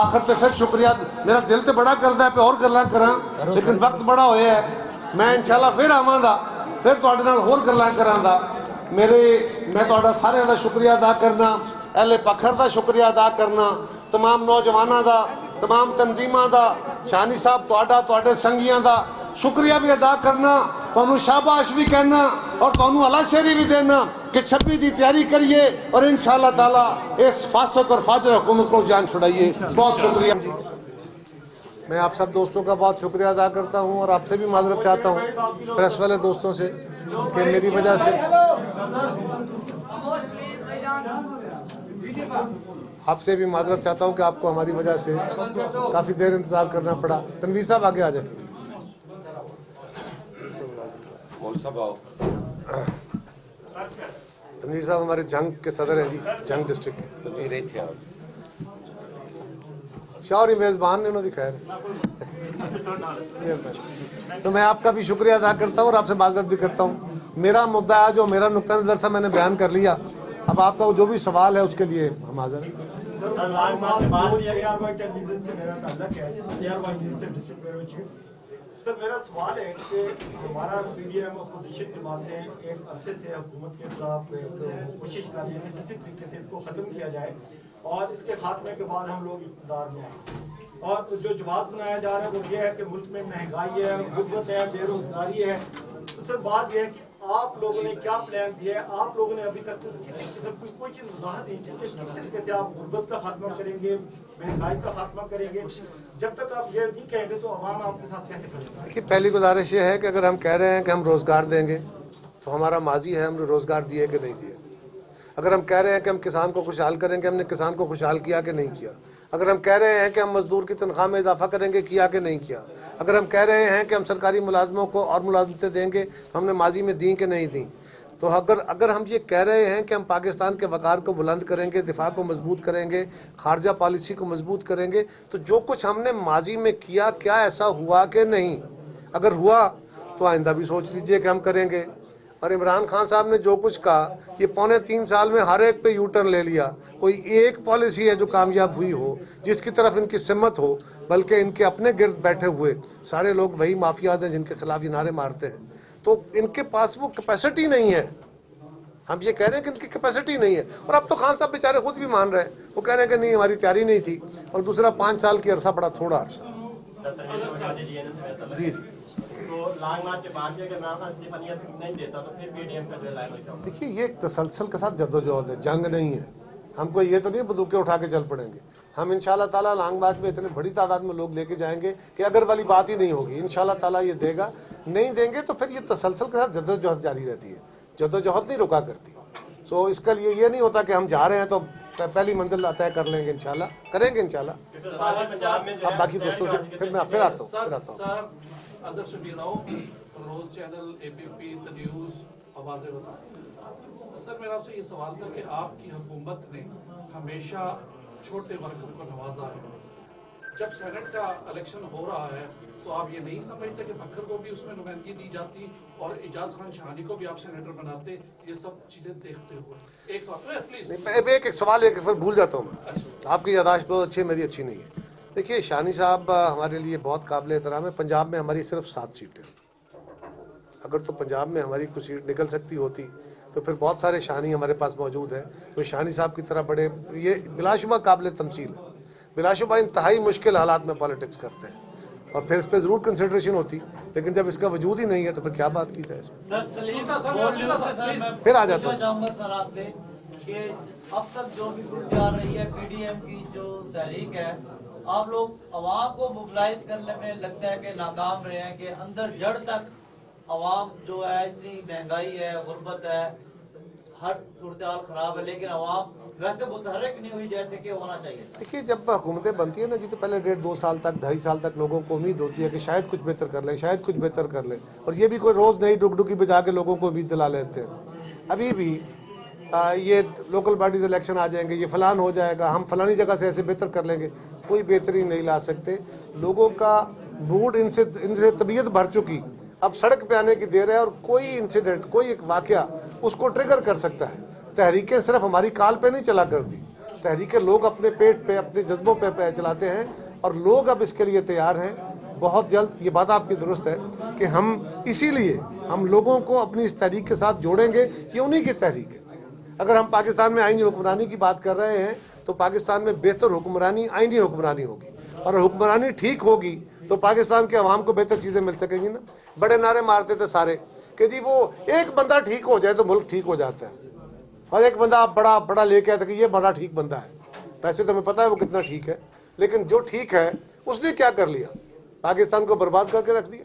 C: آخر تے پھر شکریہ میرا دل تے بڑا کردا ہے پہ اور گلاں کراں لیکن وقت بڑا ہویا ہے میں انشاءاللہ پھر آواں دا پھر تہاڈے نال ہور گلاں کراں دا میں تہاڈا ساریاں دا شکریہ ادا کرنا اہل پکھر دا شکریہ ادا کرنا تمام نوجواناں دا تمام تنظیماں دا شانی صاحب تہاڈے سنگیاں دا شکریہ بھی ادا کرنا تانوں شاباش بھی کہنا اور تانوں اللہ شیری بھی دینا کہ 26 دی تیاری کریے اور انشاءاللہ تعالی اس فاسق اور فاجر حکومت کو جان چھڑائیے بہت شکریہ میں آپ سب دوستوں کا بہت شکریہ ادا کرتا ہوں اور آپ سے بھی معذرت چاہتا ہوں پریس والے دوستوں سے کہ میری وجہ سے آپ سے بھی معذرت چاہتا ہوں کہ آپ کو ہماری وجہ سے کافی دیر انتظار کرنا پڑا تنویر صاحب آگے آ جائیں تنویر صاحب ہمارے جنگ کے صدر ہیں جی جنگ ڈسٹرکٹ کے شوری میزبان نے انہوں نے خیر تو میں آپ کا بھی شکریہ ادا کرتا ہوں اور آپ سے معذرت بھی کرتا ہوں میرا مدعا جو میرا نقطہ نظر تھا میں نے بیان کر لیا اب آپ کا جو بھی سوال ہے اس کے لیے ہم حاضر ہیں
E: سر میرا سوال ہے کہ ہمارا پی ڈی ایم اپوزیشن جماعتیں ایک عرصے سے حکومت کے خلاف کوشش کر رہی ہے کسی طریقے سے اس کو ختم کیا جائے اور اس کے خاتمے کے بعد ہم لوگ اقتدار میں آئیں. اور جو جواب بنایا جا رہا ہے وہ یہ ہے کہ ملک میں مہنگائی ہے, غربت ہے, بے روزگاری ہے. تو سر بات یہ ہے کہ آپ لوگوں نے کیا پلان دیا ہے؟ آپ لوگوں نے ابھی تک کسی قسم کی کوئی چیز وضاحت نہیں کی کہ کس طریقے سے آپ غربت کا خاتمہ کریں گے, مہنگائی کا خاتمہ کریں گے. جب تک آپ یہ نہیں کہیں گے تو عوام آپ کے ساتھ کیسے کریں گے؟
C: دیکھیے, پہلی گزارش یہ ہے کہ اگر ہم کہہ رہے ہیں کہ ہم روزگار دیں گے تو ہمارا ماضی ہے ہم نے روزگار دیے کہ نہیں دیے. اگر ہم کہہ رہے ہیں کہ ہم کسان کو خوشحال کریں گے, ہم نے کسان کو خوشحال کیا کہ نہیں کیا. اگر ہم کہہ رہے ہیں کہ ہم مزدور کی تنخواہ میں اضافہ کریں گے, کیا کہ نہیں کیا. اگر ہم کہہ رہے ہیں کہ ہم سرکاری ملازموں کو اور ملازمتیں دیں گے تو ہم نے ماضی میں دیں کہ نہیں دیں. تو اگر ہم یہ کہہ رہے ہیں کہ ہم پاکستان کے وقار کو بلند کریں گے, دفاع کو مضبوط کریں گے, خارجہ پالیسی کو مضبوط کریں گے, تو جو کچھ ہم نے ماضی میں کیا کیا ایسا ہوا کہ نہیں. اگر ہوا تو آئندہ بھی سوچ لیجئے کہ ہم کریں گے. اور عمران خان صاحب نے جو کچھ کہا, یہ 3.25 سال میں ہر ایک پہ یو ٹرن لے لیا. کوئی ایک پالیسی ہے جو کامیاب ہوئی ہو, جس کی طرف ان کی سمت ہو, بلکہ ان کے اپنے گرد بیٹھے ہوئے سارے لوگ وہی مافیاز ہیں جن کے خلاف یہ نعرے مارتے ہیں. تو ان کے پاس وہ کیپیسٹی نہیں ہے. ہم یہ کہہ رہے ہیں کہ ان کی کیپیسٹی نہیں ہے. اور اب تو خان صاحب بیچارے خود بھی مان رہے ہیں, وہ کہہ رہے ہیں کہ نہیں ہماری تیاری نہیں تھی. اور دوسرا 5 سال کی عرصہ بڑا تھوڑا عرصہ. جی دیکھیے, یہ ایک تسلسل کے ساتھ جدوجہد ہے, جنگ نہیں ہے. ہم کو یہ تو نہیں بندوقیں اٹھا کے چل پڑیں گے. ہم انشاءاللہ تعالیٰ لانگ مارچ میں اتنے بڑی تعداد میں لوگ لے کے جائیں گے کہ اگر والی بات ہی نہیں ہوگی. انشاءاللہ تعالیٰ یہ دے گا, نہیں دیں گے تو پھر یہ تسلسل کے ساتھ جدوجہد جاری رہتی ہے, جدوجہد نہیں رکا کرتی. سو اس کا لیے یہ نہیں ہوتا کہ ہم جا رہے ہیں تو پہلی منزل طے کر لیں گے. انشاءاللہ کریں گے انشاءاللہ. اب باقی دوستوں سے پھر میں پھر آتا ہوں.
M: روز چینل APP نیوز آواز وطن. سر میرا آپ سے یہ سوال تھا کہ آپ کی حکومت نے ہمیشہ چھوٹے ورکر کو نوازا ہے. جب سینٹ کا الیکشن ہو رہا ہے تو آپ یہ نہیں سمجھتے کہ بکھر کو بھی اس میں نمائندگی دی جاتی اور اعجاز خان شہانی کو بھی آپ سینیٹر بناتے؟ یہ سب چیزیں دیکھتے ہوئے ایک سوال پلیز.
C: ایک سوال ایک پھر بھول جاتا ہوں میں. آپ کی یاداشت بہت اچھی ہے, میری اچھی نہیں ہے. دیکھیے, شہانی صاحب ہمارے لیے بہت قابل احترام ہے. پنجاب میں ہماری صرف 7 سیٹیں. اگر تو پنجاب میں ہماری کوئی سیٹ نکل سکتی ہوتی تو پھر بہت سارے شہانی ہمارے پاس موجود ہیں. تو شہانی صاحب کی طرح بڑے, یہ بلا شبہ قابل تمثیل ہے. بلا شبہ انتہائی مشکل حالات میں پالیٹکس کرتے ہیں اور پھر اس پہ ضرور کنسیڈریشن ہوتی, لیکن جب اس کا وجود ہی نہیں ہے تو پھر کیا بات کی جائے اس میں. پھر آ جاتا ہوں.
N: اب تک جو بھی صورت آ رہی ہے PDM کی جو تحریک ہے, آپ لوگ عوام کو موبلائز کرنے میں لگتا ہے کہ ناکام رہے ہیں, کہ اندر جڑ تک عوام جو ہے اتنی مہنگائی ہے, غربت ہے, ہر صورتحال خراب ہے, لیکن عوام ویسے متحرک نہیں ہوئی جیسے کہ ہونا چاہیے.
C: دیکھیے, جب حکومتیں بنتی ہیں نا جی, تو پہلے 1.5-2 سال تک 2.5 سال تک لوگوں کو امید ہوتی ہے کہ شاید کچھ بہتر کر لیں, شاید کچھ بہتر کر لیں. اور یہ بھی کوئی روز نئی ڈگڈگی بجا کے لوگوں کو امید دلا لیتے ہیں. ابھی بھی یہ لوکل باڈیز الیکشن آ جائیں گے, یہ فلان ہو جائے گا, ہم فلانی جگہ سے ایسے بہتر کر لیں گے. کوئی بہتری نہیں لا سکتے. لوگوں کا موڈ ان سے طبیعت بھر چکی, اب سڑک پہ آنے کی دیر ہے. اور کوئی انسیڈنٹ, کوئی ایک واقعہ اس کو ٹریگر کر سکتا ہے. تحریکیں صرف ہماری کال پہ نہیں چلا کرتی, تحریکیں لوگ اپنے پیٹ پہ, اپنے جذبوں پہ چلاتے ہیں. اور لوگ اب اس کے لیے تیار ہیں بہت جلد. یہ بات آپ کی درست ہے کہ ہم اسی لیے ہم لوگوں کو اپنی اس تحریک کے ساتھ جوڑیں گے. یہ انہی کی تحریک ہے. اگر ہم پاکستان میں آئینی حکمرانی کی بات کر رہے ہیں تو پاکستان میں بہتر حکمرانی آئینی حکمرانی ہوگی, اور حکمرانی ٹھیک ہوگی تو پاکستان کے عوام کو بہتر چیزیں مل سکیں گی نا. بڑے نعرے مارتے تھے سارے کہ جی وہ ایک بندہ ٹھیک ہو جائے تو ملک ٹھیک ہو جاتا ہے, اور ایک بندہ آپ بڑا لے کے آتا کہ یہ بڑا ٹھیک بندہ ہے. ویسے تو ہمیں پتہ ہے وہ کتنا ٹھیک ہے, لیکن جو ٹھیک ہے اس نے کیا کر لیا, پاکستان کو برباد کر کے رکھ دیا.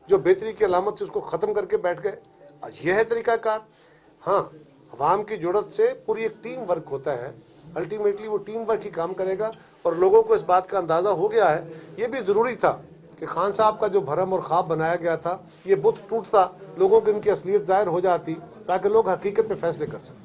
C: جو بہتری کی علامت سے اس کو ختم کر کے بیٹھ گئے. یہ ہے طریقہ کار. ہاں, عوام کی جڑت سے پوری ایک ٹیم ورک ہوتا ہے. الٹیمیٹلی وہ ٹیم ورک ہی کام کرے گا. اور لوگوں کو اس بات کا اندازہ ہو گیا ہے. یہ بھی ضروری تھا کہ خان صاحب کا جو بھرم اور خواب بنایا گیا تھا یہ بت ٹوٹتا, لوگوں کی ان کی اصلیت ظاہر ہو جاتی, تاکہ لوگ حقیقت میں فیصلے کر سکتے.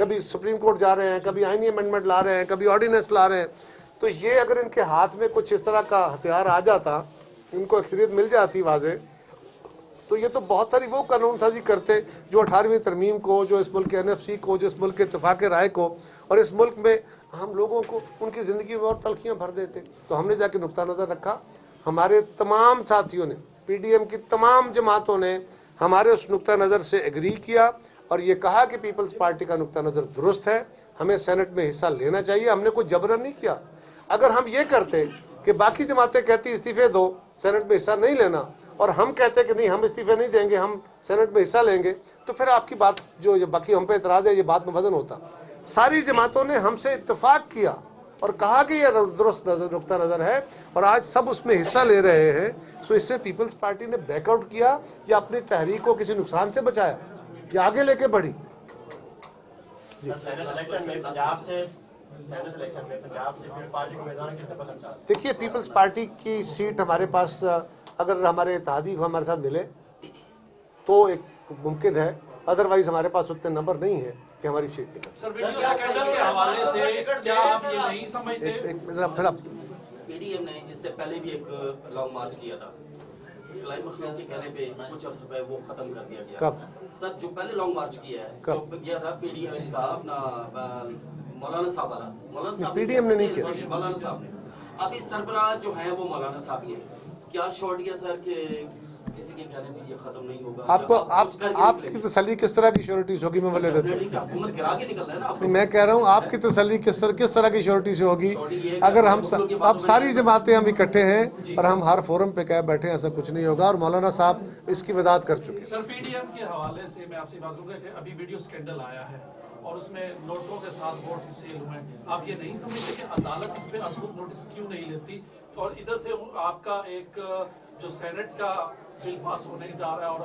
O: کبھی سپریم کورٹ جا رہے ہیں, کبھی آئینی امینڈمنٹ لا رہے ہیں, کبھی آرڈیننس لا رہے ہیں. تو یہ اگر ان کے ہاتھ میں کچھ اس طرح کا ہتھیار آ جاتا, ان کو اکثریت مل جاتی واضح, تو یہ تو بہت ساری وہ قانون سازی کرتے جو 18ویں ترمیم کو, جو اس ملک کے NFC کو, جو اس ملک کے اتفاق رائے کو, اور اس ملک میں ہم لوگوں کو ان کی زندگی میں اور تلخیاں بھر دیتے. تو ہم نے جا کے نقطہ نظر رکھا. ہمارے تمام ساتھیوں نے, PDM کی تمام جماعتوں نے ہمارے اس نقطہ نظر سے ایگری کیا اور یہ کہا کہ پیپلز پارٹی کا نقطہ نظر درست ہے, ہمیں سینٹ میں حصہ لینا چاہیے. ہم نے کوئی جبرن نہیں کیا. اگر ہم یہ کرتے کہ باقی جماعتیں کہتی استعفے دو, سینٹ میں حصہ نہیں لینا, اور ہم کہتے کہ نہیں ہم استعفے نہیں دیں گے, ہم سینٹ میں حصہ لیں گے, تو پھر آپ کی بات جو باقی ہم پہ اعتراض ہے یہ بات میں وزن ہوتا. ساری جماعتوں نے ہم سے اتفاق کیا اور کہا کہ یہ درست نقطہ نظر ہے اور آج سب اس میں حصہ لے رہے ہیں. سو اس سے پیپلز پارٹی نے بیک آؤٹ کیا یا اپنی تحریک کو کسی نقصان سے بچایا یا آگے لے کے بڑھی. دیکھیے پیپلز پارٹی کی سیٹ ہمارے پاس اگر ہمارے اتحادی کو ہمارے ساتھ ملے تو ایک ممکن ہے, ادروائز ہمارے پاس اتنے نمبر نہیں ہے کہ ہماری سیٹ نکل.
P: PDM نے اس سے پہلے بھی ایک لانگ مارچ کیا تھا, خلائی مخلوق کے کہنے پہ کچھ عرصے پہ وہ ختم کر دیا گیا.
O: کب
P: سر جو پہلے لانگ مارچ کیا ہے, جو گیا تھا PDM اس کا اپنا مولانا صاحب والا, مولانا صاحب
O: PDM نے نہیں کیا,
P: مولانا صاحب نے. ابھی سربراہ جو ہیں وہ مولانا صاحب ہی ہیں. کیا شورٹ کیا سر کہ کسی کے کہنے پہ یہ ختم نہیں ہوگا؟
O: آپ کی تسلی کس طرح کی شیورٹیز ہوگی میں بولے دیتا ہوں. میں کہہ رہا ہوں آپ کی تسلی کس طرح کی شیورٹی سے ہوگی اگر ہم اب ساری جماعتیں ہم اکٹھے ہیں اور ہم ہر فورم پہ کہہ بیٹھے, ایسا کچھ نہیں ہوگا. اور مولانا صاحب اس کی وضاحت کر چکے ہیں.
M: سر PDM کے حوالے سے میں آپ سے بات کروں گا کہ ابھی ویڈیو سکینڈل آیا ہے اور اس میں نوٹوں کے ساتھ ووٹ کی سیل ہوئے ہیں. آپ یہ نہیں سمجھتے کہ عدالت اس پہ ازبط نوٹس کیوں نہیں لیتی؟ اور ادھر سے آپ کا ایک جو سینٹ کا بل پاس ہونے جا رہا ہے اور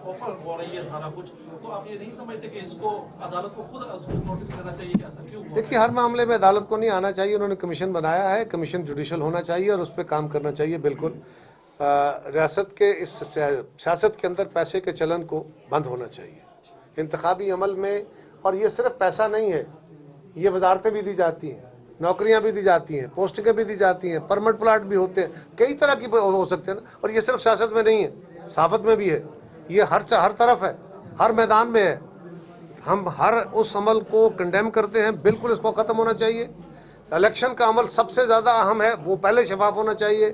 M: اوپن ہو رہی ہے سارا کچھ, تو آپ یہ نہیں سمجھتے کہ اس کو عدالت کو خود ازبط نوٹس لینا چاہیے کہ ایسا کیوں؟
O: دیکھیے ہر معاملے میں عدالت کو نہیں آنا چاہیے. انہوں نے کمیشن بنایا ہے, کمیشن جوڈیشل ہونا چاہیے اور اس پہ کام کرنا چاہیے. بالکل ریاست کے اس سیاست کے اندر پیسے کے چلن کو بند ہونا چاہیے انتخابی عمل میں. اور یہ صرف پیسہ نہیں ہے, یہ وزارتیں بھی دی جاتی ہیں, نوکریاں بھی دی جاتی ہیں, پوسٹنگیں بھی دی جاتی ہیں, پرمنٹ پلاٹ بھی ہوتے ہیں, کئی طرح کی ہو سکتے ہیں نا. اور یہ صرف سیاست میں نہیں ہے, صحافت میں بھی ہے, یہ ہر طرف ہے, ہر میدان میں ہے. ہم ہر اس عمل کو کنڈیم کرتے ہیں, بالکل اس کو ختم ہونا چاہیے. الیکشن کا عمل سب سے زیادہ اہم ہے, وہ پہلے شفاف ہونا چاہیے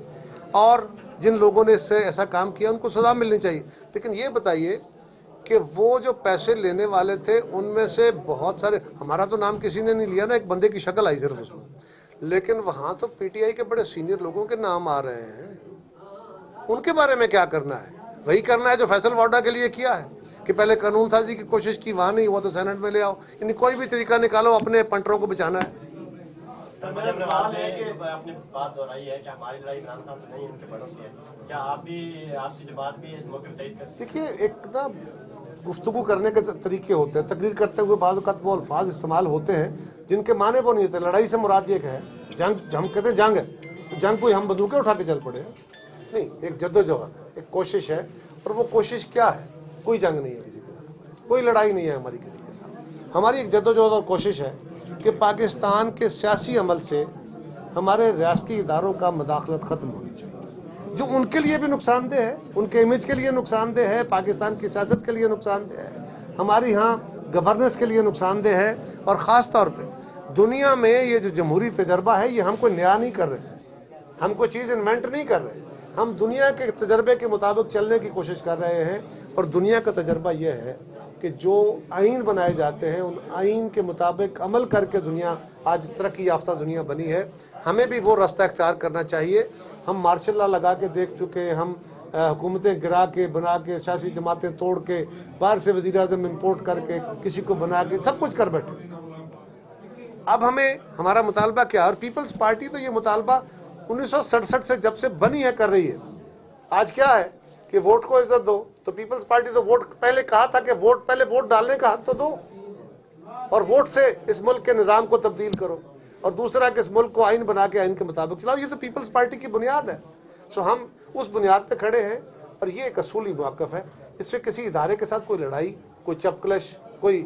O: اور جن لوگوں نے اس سے ایسا کام کیا ان کو سزا ملنی چاہیے. لیکن یہ بتائیے کہ وہ جو پیسے لینے والے تھے ان میں سے بہت سارے, ہمارا تو نام کسی نے نہیں لیا نا, ایک بندے کی شکل آئی صرف اس میں, لیکن وہاں تو PTI کے بڑے سینئر لوگوں کے نام آ رہے ہیں. ان کے بارے میں کیا کرنا ہے؟ وہی کرنا ہے جو فیصل واڈا کے لیے کیا ہے کہ پہلے قانون سازی کی کوشش کی, وہاں نہیں ہوا تو سینٹ میں لے آؤ. یعنی کوئی بھی طریقہ نکالو, اپنے پنٹروں کو بچانا ہے.
Q: سر میرا سوال ہے کہ اپنی بات دہرائی ہے کہ ہماری لڑائی عمران خان سے نہیں, ان کے بڑوں سے ہے. کیا آپ بھی آپ کی جماعت بھی اس موقع پہ تائید کرتے ہیں؟
O: دیکھیے ایک نا گفتگو کرنے کے طریقے ہوتے ہیں, تقریر کرتے ہوئے بعض اوقات وہ الفاظ استعمال ہوتے ہیں جن کے معنی وہ نہیں ہوتے. لڑائی سے مراد یہ ہے جنگ, ہم کہتے ہیں جنگ ہے, جنگ کوئی ہم بندوقیں اٹھا کے چل پڑے نہیں, ایک جدوجہد ہے, ایک کوشش ہے. اور وہ کوشش کیا ہے؟ کوئی جنگ نہیں ہے کسی کے ساتھ, کوئی لڑائی نہیں ہے ہماری کسی کے ساتھ. ہماری ایک جدوجہد اور کوشش ہے کہ پاکستان کے سیاسی عمل سے ہمارے ریاستی اداروں کا مداخلت ختم ہونی چاہیے, جو ان کے لیے بھی نقصان دہ ہے, ان کے امیج کے لیے نقصان دہ ہے, پاکستان کی سیاست کے لیے نقصان دہ ہے, ہماری ہاں گورننس کے لیے نقصان دہ ہے. اور خاص طور پہ دنیا میں یہ جو جمہوری تجربہ ہے یہ ہم کو نیا نہیں کر رہے, ہم کوئی چیز انوینٹ نہیں کر رہے, ہم دنیا کے تجربے کے مطابق چلنے کی کوشش کر رہے ہیں. اور دنیا کا تجربہ یہ ہے کہ جو آئین بنائے جاتے ہیں ان آئین کے مطابق عمل کر کے دنیا آج ترقی یافتہ دنیا بنی ہے. ہمیں بھی وہ راستہ اختیار کرنا چاہیے. ہم مارشل لا لگا کے دیکھ چکے, ہم حکومتیں گرا کے بنا کے, سیاسی جماعتیں توڑ کے, باہر سے وزیر اعظم امپورٹ کر کے, کسی کو بنا کے, سب کچھ کر بیٹھے. اب ہمیں ہمارا مطالبہ کیا؟ اور پیپلز پارٹی تو یہ مطالبہ 1967 سے جب سے بنی ہے کر رہی ہے. آج کیا ہے کہ ووٹ کو عزت دو, تو پیپلز پارٹی تو ووٹ پہلے کہا تھا کہ پہلے ووٹ ڈالنے کا حق تو دو, اور ووٹ سے اس ملک کے نظام کو تبدیل کرو, اور دوسرا کہ اس ملک کو آئین بنا کے آئین کے مطابق چلاؤ. یہ تو پیپلز پارٹی کی بنیاد ہے. سو ہم اس بنیاد پہ کھڑے ہیں اور یہ ایک اصولی موقف ہے. اس سے کسی ادارے کے ساتھ کوئی لڑائی, کوئی چپکلش, کوئی